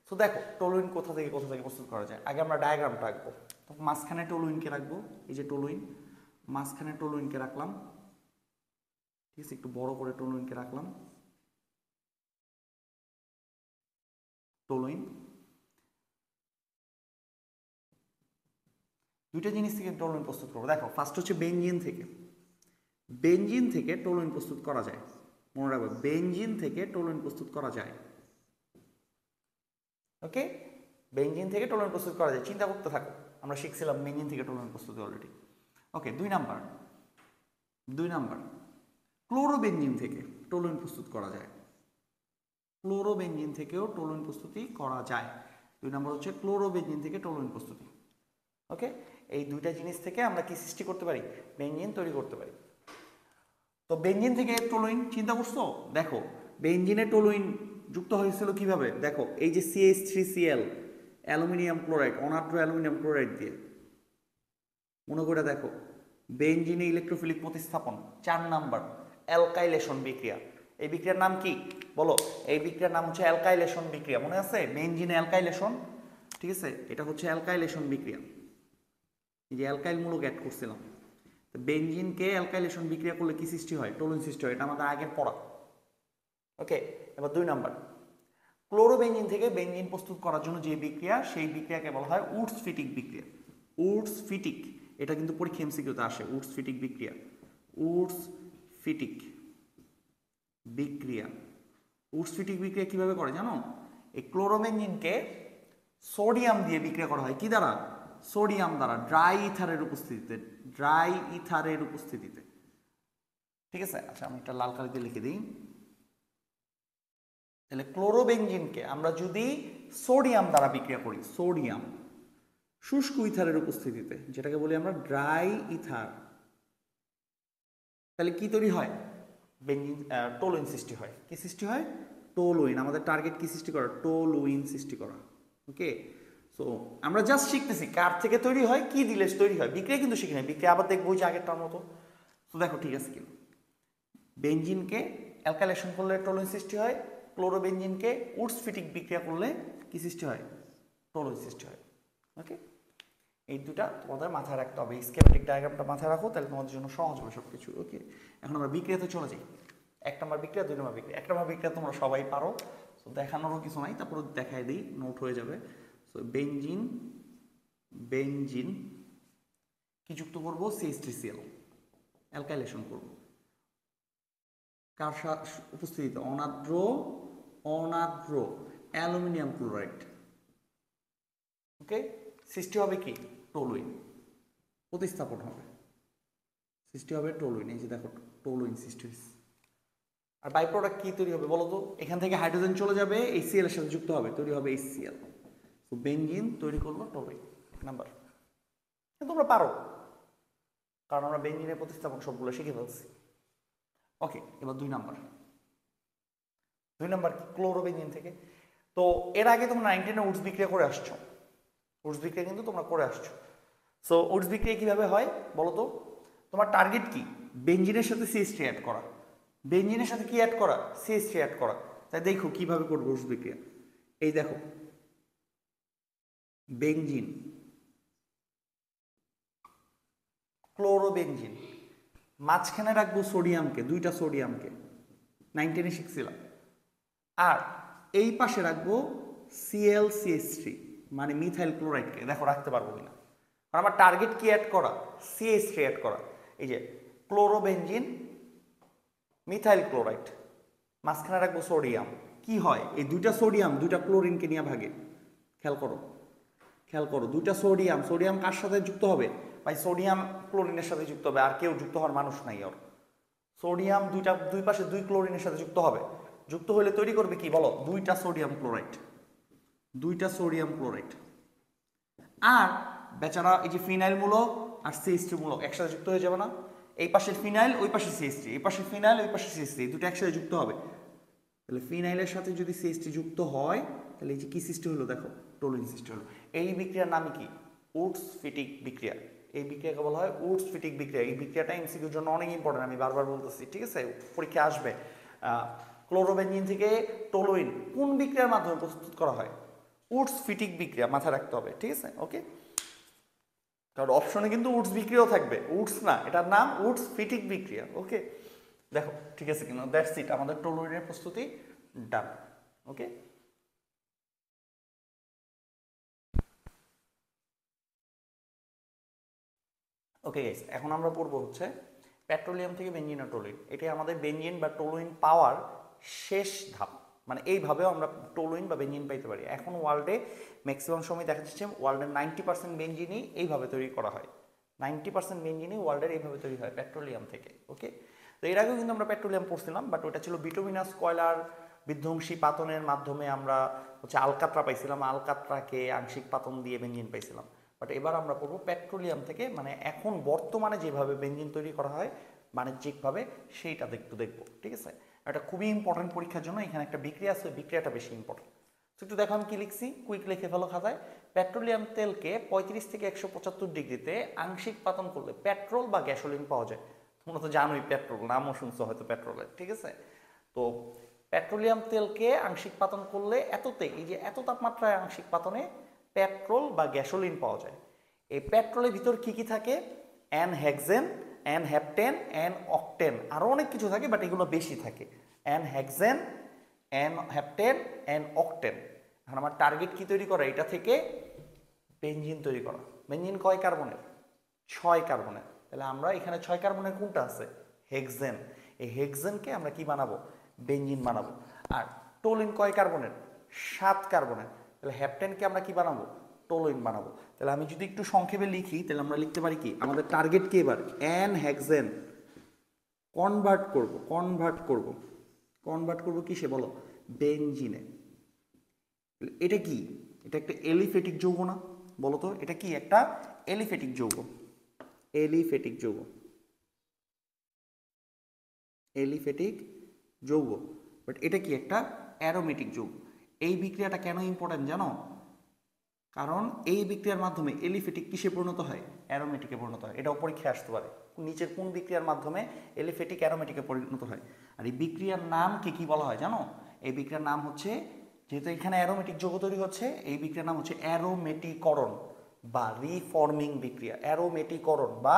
তো দেখো টলুইন কোথা থেকে প্রস্তুত করা যায়। আগে আমরা ডায়াগ্রামটা আঁকবো। তো মাঝখানে টলুইনকে রাখবো, এই যে টলুইন, মাঝখানে টলুইনকে রাখলাম, ঠিক আছে, একটু বড় করে টলুইনকে রাখলাম। টলুইন 2টা জিনিস থেকে টলুইন প্রস্তুত করবো। দেখো ফার্স্ট হচ্ছে বেনজিন থেকে টলুইন প্রস্তুত করা যায়। মনে রাখবে, বেনজিন থেকে টলুইন প্রস্তুত করা যায়। ওকে, বেনজিন থেকে টলুইন প্রস্তুত করা যায়, চিন্তা করতে থাকো। আমরা শিখছিলাম বেনজিন থেকে টলুইন প্রস্তুতি অলরেডি। ওকে, 2 নাম্বার ক্লোরোবেনজিন থেকে টলুইন প্রস্তুত করা যায়। ক্লোরোবেনজিন থেকেও টলুইন প্রস্তুতি করা যায়। 2 নাম্বার হচ্ছে ক্লোরোবেনজিন থেকে টলুইন প্রস্তুতি। ওকে, এই 2টা জিনিস থেকে আমরা কি সৃষ্টি করতে পারি? বেনজিন তৈরি করতে পারি। তো বেনজিন থেকে টলুইন চিন্তা করছো? দেখো বেনজিনে টলুইন যুক্ত হয়েছিল কিভাবে? দেখো এই যে CH3Cl, অ্যালুমিনিয়াম ক্লোরাইড, অনার্দ্র অ্যালুমিনিয়াম ক্লোরাইড দিয়ে, মনে করে দেখো বেনজিনে ইলেকট্রোফিলিক প্রতিস্থাপন। 4 নাম্বার অ্যালকাইলেশন বিক্রিয়া। এই বিক্রিয়ার নাম কি বলো? এই বিক্রিয়ার নাম হচ্ছে অ্যালকাইলেশন বিক্রিয়া। মনে আছে বেনজিনে অ্যালকাইলেশন, ঠিক আছে, এটা হচ্ছে অ্যালকাইলেশন বিক্রিয়া। এই যে অ্যালকাইল মূলক অ্যাড করছিলাম, তো বেনজিনকে অ্যালকাইলেশন বিক্রিয়া করলে কি সৃষ্টি হয়? টলুইন সৃষ্টি হয়। এটা আমাদের আগের পড়া। ওকে, এবার 2 নাম্বার ক্লোরোবেনজিন থেকে বেনজিন প্রস্তুত করার জন্য যে বিক্রিয়া, সেই বিক্রিয়াকে বলা হয় উডস-ফিটিক বিক্রিয়া। উডস-ফিটিক, এটা কিন্তু পরীক্ষা এমসিকিউতে আসে। উডস-ফিটিক বিক্রিয়া, উডস-ফিটিক বিক্রিয়া। উডস-ফিটিক বিক্রিয়া কিভাবে করে জানো? এই ক্লোরোবেনজিনকে সোডিয়াম দিয়ে বিক্রিয়া করা হয়। কি দ্বারা? সোডিয়াম দ্বারা, ড্রাই ইথারের উপস্থিতিতে। ঠিক আছে, আচ্ছা আমি একটা লাল কালি দিয়ে লিখে দিই। তাহলে ক্লোরোবেনজিনকে আমরা যদি সোডিয়াম দ্বারা বিক্রিয়া করি, সোডিয়াম শুষ্ক ইথারের উপস্থিতিতে, যেটাকে বলি আমরা ড্রাই ইথার, তাহলে কি তৈরি হয়? বেনজিন টলুইন সৃষ্টি হয়। কি সৃষ্টি হয়? টলুইন। আমাদের টার্গেট কি সৃষ্টি করা? টলুইন সৃষ্টি করা। ওকে, সো আমরা জাস্ট শিখতেছি কার থেকে তৈরি হয়, কি দিলে তৈরি হয়। বিক্রিয়া কিন্তু শিখি না, বিক্রিয়া আবার দেখবো যে আগেরটার মতো। দেখো ঠিক আছে কিনা, বেঞ্জিনকে অ্যালকাইলেশন করলে টলুইন সৃষ্টি হয়, ক্লোরোবেঞ্জিনকে উডস ফিটিক বিক্রিয়া করলে কি সৃষ্টি হয়, টলুইন সৃষ্টি হয়। ওকে, এই দুটা তোমাদের মাথায় রাখতে হবে, স্কেমেটিক ডায়াগ্রামটা মাথায় রাখো, তাহলে তোমাদের জন্য সহজ হবে সব কিছু। ওকে, এখন আমরা বিক্রিয়াতে চলে যাই। 1 নম্বর বিক্রিয়া, 2 নম্বর বিক্রিয়া। 1 নম্বর বিক্রিয়া তোমরা সবাই পারো, তো দেখানোরও কিছু নাই, তারপরে দেখাই দিই, নোট হয়ে যাবে। সো বেঞ্জিন কি যুক্ত করবো, CH3Cl, অ্যালকাইলেশন করব। কার উপস্থিতিতে, অনাদ্র অ্যালুমিনিয়াম ক্লোরাইড। ওকে, সৃষ্টি হবে কি, টলুইন, প্রতিস্থাপন হবে, সৃষ্টি হবে টলুইন। এই যে দেখো টলুইন সৃষ্টি হয়েছে। আর বাই প্রোডাক্ট কি তৈরি হবে বলো তো, এখান থেকে হাইড্রোজেন চলে যাবে, এই Cl এর সাথে যুক্ত হবে, তৈরি হবে HCl। তো বেঞ্জিন তৈরি করলো টলুইন। 1 নাম্বার, তোমরা পারো, কারণ আমরা বেঞ্জিনের প্রতিস্থাপন সবগুলো শিখে ফেলছি। ওকে, এবার 2 নাম্বার। 2 নাম্বার কি, ক্লোরোবেঞ্জিন থেকে। তো এর আগে তোমরা 19 উডস বিক্রিয়া করে আসছো, উডস বিক্রিয়া কিন্তু তোমরা করে আসছো। সো উডস বিক্রিয়া কিভাবে হয় বলো তো, তোমার টার্গেট কি, বেঞ্জিনের সাথে CH3 অ্যাড করা, বেঞ্জিনের সাথে কি অ্যাড করা, CH3 অ্যাড করা। তাই দেখো কিভাবে করবো উডস বিক্রিয়া। এই দেখো বেঞ্জিন, ক্লোরোবেঞ্জিন, মাঝখানে রাখবো সোডিয়ামকে, 2টা সোডিয়ামকে 19 শিখছিলাম, আর এই পাশে রাখবো ClCH3 মানে মিথাইল ক্লোরাইডকে। দেখো রাখতে পারবো কিনা, আর আমার টার্গেট কি অ্যাড করা, CH3 অ্যাড করা। এই যে ক্লোরোবেঞ্জিন, মিথাইল ক্লোরাইড, মাঝখানে রাখবো সোডিয়াম। কি হয়, এই 2টা সোডিয়াম 2টা ক্লোরিনকে নিয়ে ভাগে। খেয়াল করো, 2টা সোডিয়াম, সোডিয়াম কার সাথে যুক্ত হবে ভাই, সোডিয়াম ক্লোরিনের সাথে যুক্ত হবে, আর কেউ যুক্ত হওয়ার মানুষ নাই ওর। সোডিয়াম দুই পাশে 2 ক্লোরিনের সাথে যুক্ত হবে, যুক্ত হলে তৈরি করবে কি বলো, 2টা সোডিয়াম ক্লোরাইড, 2টা সোডিয়াম ক্লোরাইড। আর বেচারা এই যে ফিনাইল মূলক আর CH3 মূলক একসাথে যুক্ত হয়ে যাবে না, এই পাশে ফিনাইল ওই পাশে CH3, এই পাশে ফিনাইল ওই পাশে CH3, দুটো একসাথে যুক্ত হবে। তাহলে ফিনাইলের সাথে যদি CH3 যুক্ত হয়, তাহলে এই যে কি সৃষ্টি হলো দেখো, টলুইন সৃষ্টি হলো। এই বিক্রিয়ার নাম কি, উডস ফিটিক বিক্রিয়া। এই বিক্রিয়াকে বলা হয় উডস ফিটিক বিক্রিয়া। এই বিক্রিয়াটা এমসিকিউর জন্য অনেক ইম্পর্টেন্ট, আমি বারবার বলতেছি, ঠিক আছে, পরীক্ষা আসবে। ক্লোরোবেঞ্জিন থেকে টলুইন কোন বিক্রিয়ার মাধ্যমে প্রস্তুত করা হয়, উডস ফিটিক বিক্রিয়া, মাথায় রাখতে হবে, ঠিক আছে। ওকে, কারণ অপশনে কিন্তু উডস বিক্রিয়াও থাকবে, উডস না, এটার নাম উডস ফিটিক বিক্রিয়া। ওকে, দেখো ঠিক আছে কিনা, দ্যাটস ইট, আমাদের টলুইনের প্রস্তুতি ডান। ওকে, ওকে গাইস, এখন আমরা পড়বো হচ্ছে পেট্রোলিয়াম থেকে বেঞ্জিন আর টলুইন। এটাই আমাদের বেঞ্জিন বা টলুইন পাওয়ার শেষ ধাপ, মানে এইভাবেও আমরা টলুইন বা বেঞ্জিন পাইতে পারি। এখন ওয়ার্ল্ডে ম্যাক্সিমাম সময় দেখা যাচ্ছে ওয়ার্ল্ডের 90% বেঞ্জিনই এইভাবে তৈরি করা হয়, 90% বেঞ্জিনই ওয়ার্ল্ডের এইভাবে তৈরি হয় পেট্রোলিয়াম থেকে। ওকে, তো এর আগেও কিন্তু আমরা পেট্রোলিয়াম পড়ছিলাম, বাট ওটা ছিল বিটুমিনাস কয়লার বিধ্বংসী পাতনের মাধ্যমে আমরা হচ্ছে আলকাতরা পাইছিলাম, আলকাতরাকে আংশিক পাতন দিয়ে বেঞ্জিন পাইছিলাম। বাট এবার আমরা পড়বো পেট্রোলিয়াম থেকে, মানে এখন বর্তমানে যেভাবে বেঞ্জিন তৈরি করা হয় বাণিজ্যিকভাবে, সেইটা একটু দেখবো, ঠিক আছে। এটা খুবই ইম্পর্টেন্ট পরীক্ষার জন্য, এখানে একটা বিক্রিয়া আছে, বিক্রিয়াটা বেশি ইম্পর্টেন্ট। তো একটু দেখো আমি কি লিখছি, কুইক লিখে ফেলো খাতায়। পেট্রোলিয়াম তেলকে 35 থেকে 175 ডিগ্রিতে আংশিক পাতন করলে পেট্রোল বা গ্যাসোলিন পাওয়া যায়। তোমরা তো জানোই পেট্রোল, নামও শুনছো হয়তো পেট্রোলের, ঠিক আছে। তো পেট্রোলিয়াম তেলকে আংশিক পাতন করলে এততে, এই যে এত তাপমাত্রায় আংশিক পাতনে পেট্রোল বা গ্যাসোলিন পাওয়া যায়। এই পেট্রোলের ভিতর কি কি থাকে, an hexane, an heptane, an octane, আরও অনেক কিছু থাকে, বাট এগুলো বেশি থাকে। An hexane, an heptane, an octane. এখন আমার টার্গেট কি তৈরি করা, এটা থেকে বেঞ্জিন তৈরি করা। বেঞ্জিন কয় কার্বনের, 6 কার্বনের। তাহলে আমরা এখানে 6 কার্বনের কোনটা আছে, হেক্সেন। এই হেক্সেনকে আমরা কি বানাবো, বেঞ্জিন বানাবো। আর টোলিন কয় কার্বনের, 7 কার্বনের। তাহলে হ্যাপটেনকে আমরা কি বানাবো, টোলুইন বানাবো। তাহলে আমি যদি একটু সংক্ষেপে লিখি, তাহলে আমরা লিখতে পারি কি, আমাদের টার্গেট কি এবার, অ্যান হেক্সেন কনভার্ট করব কিসে বলো, বেঞ্জিনে। এটা কি, এটা একটা এলিফেটিক যৌগ না, বলো তো এটা কি, একটা এলিফেটিক যৌগ, এলিফেটিক যৌগ। বাট এটা কি, একটা অ্যারোমেটিক যৌগ। এই বিক্রিয়াটা কেন ইম্পর্টেন্ট জানো, কারণ এই বিক্রিয়ার মাধ্যমে এলিফেটিক কিসে পরিণত হয়? অ্যারোমেটিকে পরিণত হয়। এটাও পরীক্ষায় আসতে পারে, নিচের কোন বিক্রিয়ার মাধ্যমে এলিফেটিক অ্যারোমেটিকে পরিণত হয়। আর এই বিক্রিয়ার নামকে কি বলা হয় জানো? এই বিক্রিয়ার নাম হচ্ছে, যেহেতু এখানে অ্যারোমেটিক যৌগ তৈরি হচ্ছে, এই বিক্রিয়ার নাম হচ্ছে অ্যারোমেটিকরণ বা রিফর্মিং বিক্রিয়া। অ্যারোমেটিকরণ বা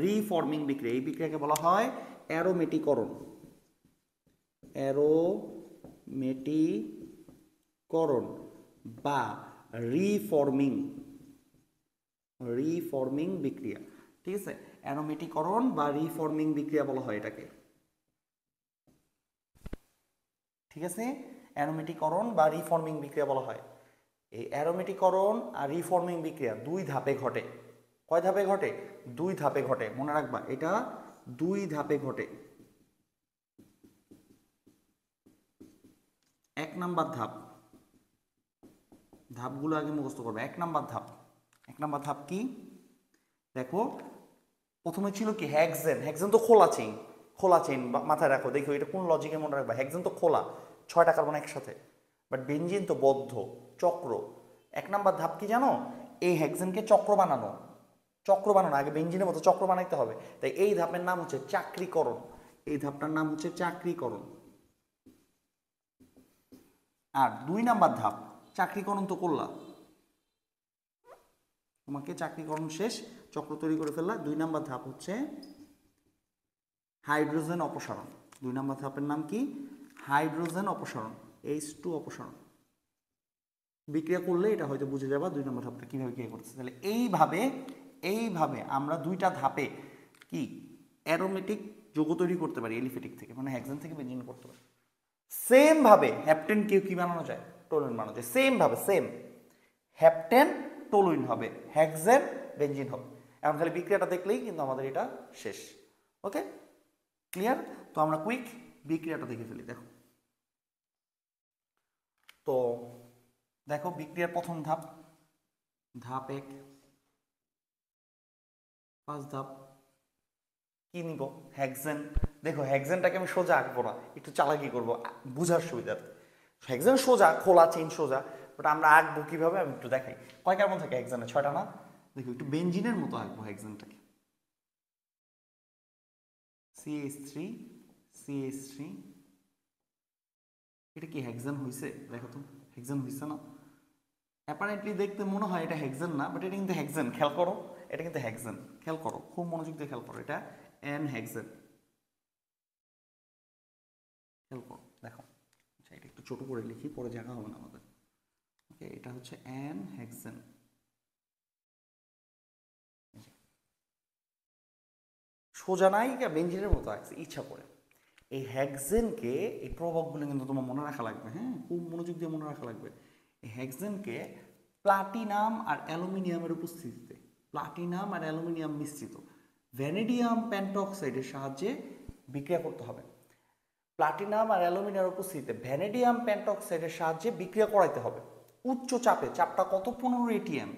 রিফর্মিং বিক্রিয়া, এই বিক্রিয়াকে বলা হয় অ্যারোমেটিকরণ। অ্যারোমেটিকরণ বা রিফর্মিং বিক্রিয়া। ঠিক আছে, অ্যারোমেটিকরণ বা রিফর্মিং বিক্রিয়া বলা হয় এটাকে। ঠিক আছে, অ্যারোমেটিকরণ বা রিফর্মিং বিক্রিয়া বলা হয়। এই অ্যারোমেটিকরণ আর রিফর্মিং বিক্রিয়া 2 ধাপে ঘটে। কয় ধাপে ঘটে? 2 ধাপে ঘটে, মনে রাখবা এটা 2 ধাপে ঘটে। 1 নাম্বার ধাপ, ধাপগুলো আগে মুখস্থ করবে। 1 নাম্বার ধাপ, 1 নাম্বার ধাপ কি দেখো, প্রথমে ছিল কি হেক্সেন। হেক্সেন তো খোলা চেইন, খোলা চেইন মাথায় রাখো। দেখো এটা কোন লজিকে মনে রাখবা, হেক্সেন তো খোলা, 6টা কার্বন একসাথে, বাট বেনজিন তো বদ্ধ, চক্র। 1 নাম্বার ধাপ কি জানো? এই হেক্সেনকে চক্র বানানো, আগে বেনজিনের মতো চক্র বানাইতে হবে। তাই এই ধাপের নাম হচ্ছে চাক্রিকরণ। এই ধাপটার নাম হচ্ছে চাক্রিকরণ। আর 2 নাম্বার ধাপ, চাক্রিকরণ তো করলা, তোমাকে চাক্রিকরণ শেষ, চক্র তৈরি করে ফেললা। 2 নাম্বার ধাপ হচ্ছে হাইড্রোজেন অপসারণ। 2 নাম্বার ধাপের নাম কি? হাইড্রোজেন অপসারণ, H2 অপসারণ। বিক্রিয়া করলে এটা হয়তো বুঝে যাবা 2 নম্বর ধাপটা কিভাবে ক্রিয়া করতেছে। তাহলে এইভাবে আমরা 2টা ধাপে কি অ্যারোমেটিক যৌগ তৈরি করতে পারি এলিফেটিক থেকে, মানে হেক্সেন থেকে বেনজিন করতে পারি। সেম ভাবে হ্যাপটেন কেউ কি বানানো যায়? টলুইন বানানো যায়। সেম ভাবে, সেম হ্যাপটেন টলুইন হবে, হেক্সেন বেনজিন হবে। এখন খালি বিক্রিয়াটা দেখলেই কিন্তু আমাদের এটা শেষ। ওকে, ক্লিয়ার? তো আমরা কুইক বিক্রিয়াটা দেখে ফেলি। দেখো তো দেখো বিক্রিয়ার প্রথম ধাপ, ধাপ 1, 5 ধাপ কি নিব? হেক্সেন। দেখো হেক্সেনটাকে আমি সোজা আঁকবো না, একটু চালাকি করবো বুঝার সুবিধার্থে। হেক্সেন সোজা, খোলা চেইন সোজা, বাট আমরা আঁকবো কিভাবে আমি একটু দেখাই। কয় কার্বন থাকে হেক্সেনে? 6টা না? দেখো একটু বেনজিনের মতো আঁকবো হেক্সেনটাকে। CH3 CH3, এটা কি হেক্সেন হইছে? দেখো তো হেক্সেন হইছে না? অ্যাপারেন্টলি দেখতে মনে হয় এটা হেক্সেন না, বাট এটা কিন্তু হেক্সেন। খেয়াল করো, এটা কিন্তু হেক্সেন। খেয়াল করো, খুব মনোযোগ দিয়ে খেয়াল করো, এটা এন হেক্সেন। খেয়াল করো, দেখো। আচ্ছা এটা একটু ছোট করে লিখি, পরে জায়গা হবে না আমাদের। ওকে, এটা হচ্ছে এন হেক্সেন। সোজা নাই, বেঞ্জিনের মতো আছে ইচ্ছা করে। এই হেক্সেনকে, এই প্রভাবগুলো কিন্তু তোমার মনে রাখা লাগবে। হ্যাঁ, খুব মনোযোগ দিয়ে মনে রাখা লাগবে। এই হেক্সেনকে প্লাটিনাম আর অ্যালুমিনিয়ামের উপস্থিতিতে, প্লাটিনাম আর অ্যালুমিনিয়াম মিশ্রিত ভ্যানেডিয়াম পেন্টঅক্সাইডের সাহায্যে বিক্রিয়া করতে হবে। প্লাটিনাম আর অ্যালুমিনিয়ামের উপস্থিতিতে ভ্যানেডিয়াম পেন্টঅক্সাইডের সাহায্যে বিক্রিয়া করাইতে হবে উচ্চ চাপে। চাপটা কত? 15 ATM।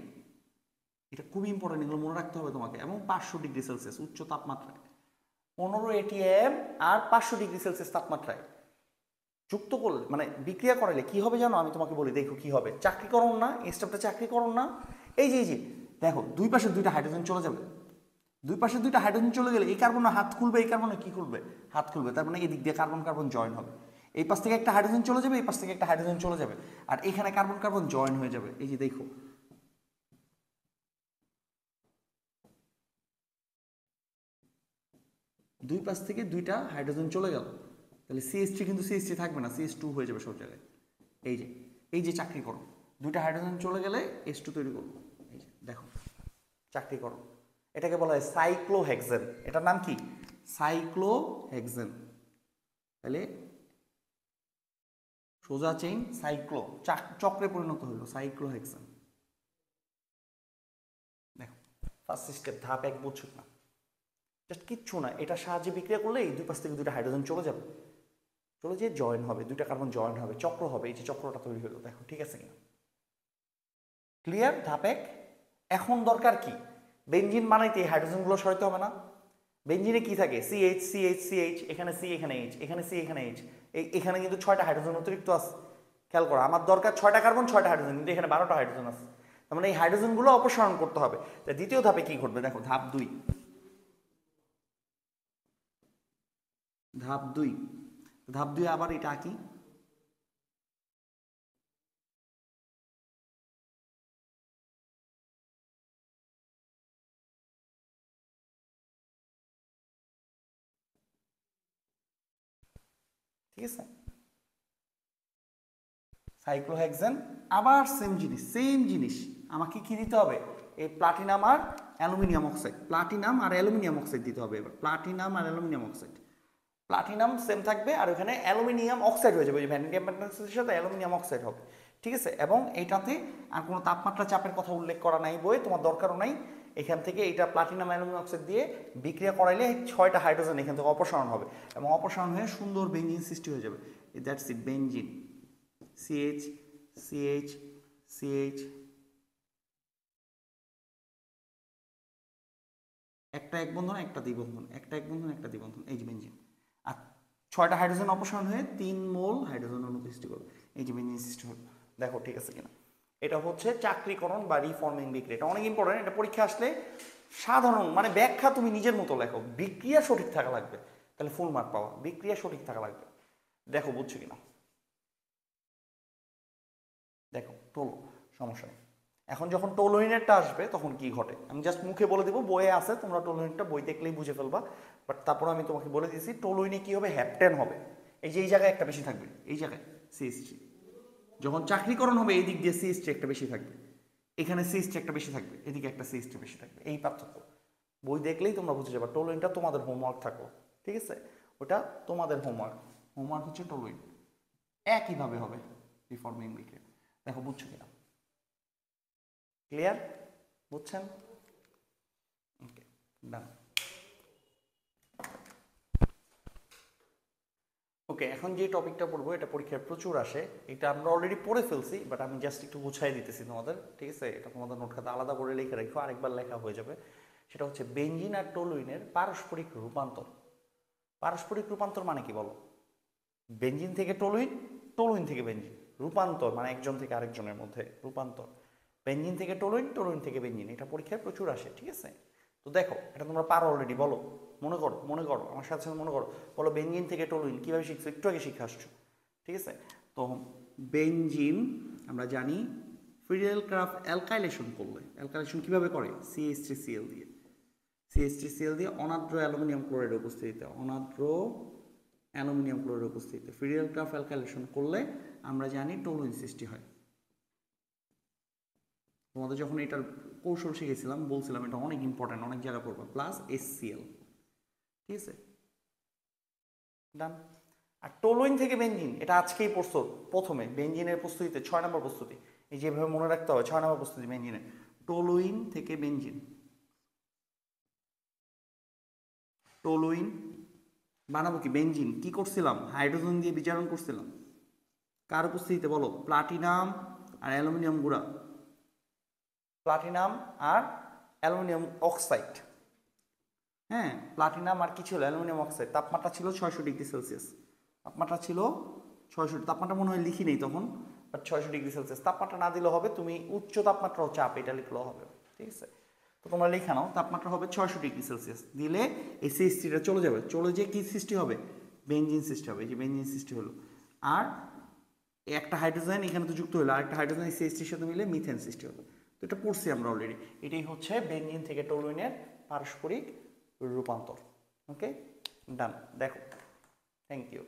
এটা খুবই ইম্পর্টেন্ট, এগুলো মনে রাখতে হবে তোমাকে। এবং 500 ডিগ্রি সেলসিয়াস উচ্চ তাপমাত্রায়, 15 ATM আর 500 ডিগ্রি সেলসিয়াস তাপমাত্রায় যুক্ত করলে, মানে বিক্রিয়া করালে কি হবে জানো? আমি তোমাকে বলি, দেখো কি হবে। চাকরিকরণ না, এই স্টেপটা চাকরিকরণ না। এই যে দেখো, 2 পাশে 2টা হাইড্রোজেন চলে যাবে। 2 পাশে 2টা হাইড্রোজেন চলে গেলে এই কার্বনে হাত খুলবে, এই কার্বনে কি খুলবে? হাত খুলবে। তার মানে এদিক দিয়ে কার্বন কার্বন জয়েন হবে। এই পাশ থেকে একটা হাইড্রোজেন চলে যাবে, এই পাশ থেকে একটা হাইড্রোজেন চলে যাবে, আর এখানে কার্বন কার্বন জয়েন হয়ে যাবে। এই যে দেখো, দুই পাশ থেকে 2টা হাইড্রোজেন চলে গেল, তাহলে CH3 কিন্তু CH3 থাকবে না, CH2 হয়ে যাবে সব জায়গায়। এই যে চাকরিকরণ, 2টা হাইড্রোজেন চলে গেলে H2 তৈরি করবো। এই যে দেখো চাকরিকরণ, এটাকে বলা হয় সাইক্লোহেক্সেন। এটার নাম কি? সাইক্লোহেক্সেন। তাহলে সোজা চেইন সাইক্লো, চক্রে পরিণত হলো সাইক্লোহেক্সেন। দেখো ফার্স্ট স্টেপ, ধাপ 1 বুঝছো না? জাস্ট কিচ্ছু না, এটার সাহায্যে বিক্রিয়া করলে এই 2 পাশ থেকে 2টা হাইড্রোজেন চলে যাবে, চলে যেয়ে জয়েন হবে, 2টা কার্বন জয়েন হবে, চক্র হবে। এই যে চক্রটা তৈরি হলো, দেখো ঠিক আছে কিনা? ক্লিয়ার? ধাপ 1। এখন দরকার কি? বেনজিন বানাইতে এই হাইড্রোজেনগুলো সরাইতে হবে না? বেনজিনে কি থাকে? CH CH CH, এখানে C এখানে H, এখানে C এখানে H। এখানে কিন্তু 6টা হাইড্রোজেন অতিরিক্ত আছে। খেয়াল করো, আমার দরকার 6টা কার্বন 6টা হাইড্রোজেন, কিন্তু এখানে 12টা হাইড্রোজেন আছে। তার মানে এই হাইড্রোজেনগুলো অপসারণ করতে হবে। দ্বিতীয় ধাপে কি ঘটবে দেখো, ধাপ 2, ধাপ 2 আবার এটা আঁকি। ঠিক আছে, সাইক্লোহেক্সেন আবার সেম জিনিস আমাকে কি দিতে হবে, এই প্লাটিনাম আর অ্যালুমিনিয়াম অক্সাইড, প্লাটিনাম আর অ্যালুমিনিয়াম অক্সাইড দিতে হবে। এবার প্লাটিনাম আর অ্যালুমিনিয়াম অক্সাইড, প্লাটিনাম সেম থাকবে আর ওখানে অ্যালুমিনিয়াম অক্সাইড হয়ে যাবে, ভ্যানাডিয়াম পেন্টাক্সাইডের সাথে অ্যালুমিনিয়াম অক্সাইড হবে। ঠিক আছে, এবং এইটাতে আর কোনো তাপমাত্রা চাপের কথা উল্লেখ করা নাই বই, তোমার দরকারও নাই। এখান থেকে এটা প্লাটিনাম অ্যালুমিনিয়াম অক্সাইড দিয়ে বিক্রিয়া করাইলে 6টা হাইড্রোজেন এখান থেকে অপসারণ হবে এবং অপসারণ হয়ে সুন্দর বেঞ্জিন সৃষ্টি হয়ে যাবে। That's it, benzene. CH CH CH, একটা এক বন্ধন একটা দ্বিবন্ধন, একটা এক বন্ধন একটা দ্বিবন্ধন, এই যে বেঞ্জিন। আর 6টা হাইড্রোজেন অপসারণ হয়ে 3 মোল হাইড্রোজেন অণু সৃষ্টি করবে, এই যে বেঞ্জিন সৃষ্টি হবে। দেখো ঠিক আছে কিনা। এটা হচ্ছে চাকরিকরণ বা রিফর্মিং বিক্রিয়া। এটা অনেক ইম্পর্টেন্ট, এটা পরীক্ষা আসলে সাধারণ মানে ব্যাখ্যা তুমি নিজের মতো লেখো, বিক্রিয়া সঠিক থাকা লাগবে, তাহলে ফুল মার্ক পাওয়া। বিক্রিয়া সঠিক থাকা লাগবে। দেখো বুঝছো কিনা। দেখো টোলো, সমস্যা নেই। এখন যখন টোলোইনেরটা আসবে তখন কি ঘটে আমি জাস্ট মুখে বলে দিব, বইয়ে আছে, তোমরা টোলোইনটা বই দেখলেই বুঝে ফেলবা। বাট তারপর আমি তোমাকে বলে দিয়েছি টোলোইনে কি হবে, হ্যাপটেন হবে। এই যে এই জায়গায় একটা বেশি থাকবে, এই জায়গায় CH3। যখন চাকরিকরণ হবে এই দিক দিয়ে CH3 একটা বেশি থাকবে, এখানে CH3 একটা বেশি থাকবে, এদিকে একটা CH3 বেশি থাকবে। এই পার্থক্য বই দেখলেই তোমরা বুঝে যাবে। টোলোইনটা তোমাদের হোমওয়ার্ক থাকলো, ঠিক আছে, ওটা তোমাদের হোমওয়ার্ক হচ্ছে টোলোইন। একইভাবে হবে রিফর্মিং বিক্রিয়া। দেখো বুঝছো কিনা, ক্লিয়ার, বুঝছেন? ওকে, ডান। ওকে, এখন যে টপিকটা পড়বো এটা পরীক্ষায় প্রচুর আসে, এটা আমরা অলরেডি পড়ে ফেলছি, বাট আমি জাস্ট একটু গুছাই দিতেছি তোমাদের, ঠিক আছে? এটা তোমাদের নোট খাতা আলাদা করে লিখে রাখো, আরেকবার লেখা হয়ে যাবে। সেটা হচ্ছে বেঞ্জিন আর টোলুইনের পারস্পরিক রূপান্তর। পারস্পরিক রূপান্তর মানে কি বলো? বেঞ্জিন থেকে টোলুইন, টোলুইন থেকে বেঞ্জিন। রূপান্তর মানে একজন থেকে আরেকজনের মধ্যে রূপান্তর। বেঞ্জিন থেকে টোলুইন, টোলুইন থেকে বেঞ্জিন, এটা পরীক্ষায় প্রচুর আসে, ঠিক আছে? তো দেখো এটা তোমরা পারো অলরেডি, বলো, মনে করো আমার সাথে সাথে মনে করো, বলো বেঞ্জিন থেকে টোলুইন কীভাবে শিখছো, একটু আগে শিখে আসছো, ঠিক আছে? তো বেঞ্জিন আমরা জানি ফ্রিডেল ক্রাফট অ্যালকাইলেশন করলে, অ্যালকাইলেশন কীভাবে করে, CH3Cl দিয়ে, CH3Cl দিয়ে অনাদ্র অ্যালুমিনিয়াম ক্লোরাইডের উপস্থিতিতে, অনাদ্র অ্যালুমিনিয়াম ক্লোরাইডের উপস্থিতিতে ফ্রিডেল ক্রাফট অ্যালকাইলেশন করলে আমরা জানি টোলুইন সৃষ্টি হয়। তোমাদের যখন এটার কৌশল শিখেছিলাম বলছিলাম এটা অনেক ইম্পর্টেন্ট, অনেক জায়গা পড়বা, প্লাস HCl, ঠিক আছে, ডান। আর টোলুইন থেকে বেঞ্জিন এটা আজকেই পড়ছো প্রথমে, বেঞ্জিনের প্রস্তুতিতে 6 নম্বর প্রস্তুতি, এই যেভাবে মনে রাখতে হবে 6 নম্বর প্রস্তুতি বেঞ্জিনের, টোলুইন থেকে বেঞ্জিন। টোলুইন বানাবো কি, বেঞ্জিন কি করছিলাম, হাইড্রোজেন দিয়ে বিজারণ করছিলাম, কার উপস্থিতিতে বলো, প্লাটিনাম আর অ্যালুমিনিয়াম গুঁড়া, প্লাটিনাম আর অ্যালুমিনিয়াম অক্সাইড। হ্যাঁ, প্লাটিনাম আর কি ছিল, অ্যালুমিনিয়াম অক্সাইড। তাপমাত্রা ছিল 600 ডিগ্রি সেলসিয়াস, তাপমাত্রা ছিল 600, তাপমাত্রা মনে হয় লিখি নেই তখন, বাট 600 ডিগ্রি সেলসিয়াস। তাপমাত্রা না দিলেও হবে, তুমি উচ্চ তাপমাত্রা ও চাপ এটা লিখলেও হবে, ঠিক আছে? তো তোমরা লিখে নাও, তাপমাত্রা হবে 600 ডিগ্রি সেলসিয়াস, দিলে এই CH3টা চলে যাবে, চলে যেয়ে কি সৃষ্টি হবে, বেঞ্জিন সৃষ্টি হবে। এই যে বেঞ্জিন সৃষ্টি হলো, আর একটা হাইড্রোজেন এখানে তো যুক্ত হলো, আর একটা হাইড্রোজেন CH3 সাথে মিলে মিথেন সৃষ্টি হলো। তো এটা পড়ছি আমরা অলরেডি। এটাই হচ্ছে বেঞ্জিন থেকে টোলুইনের পারস্পরিক রূপান্তর। ওকে, ডান। দেখো, থ্যাংক ইউ।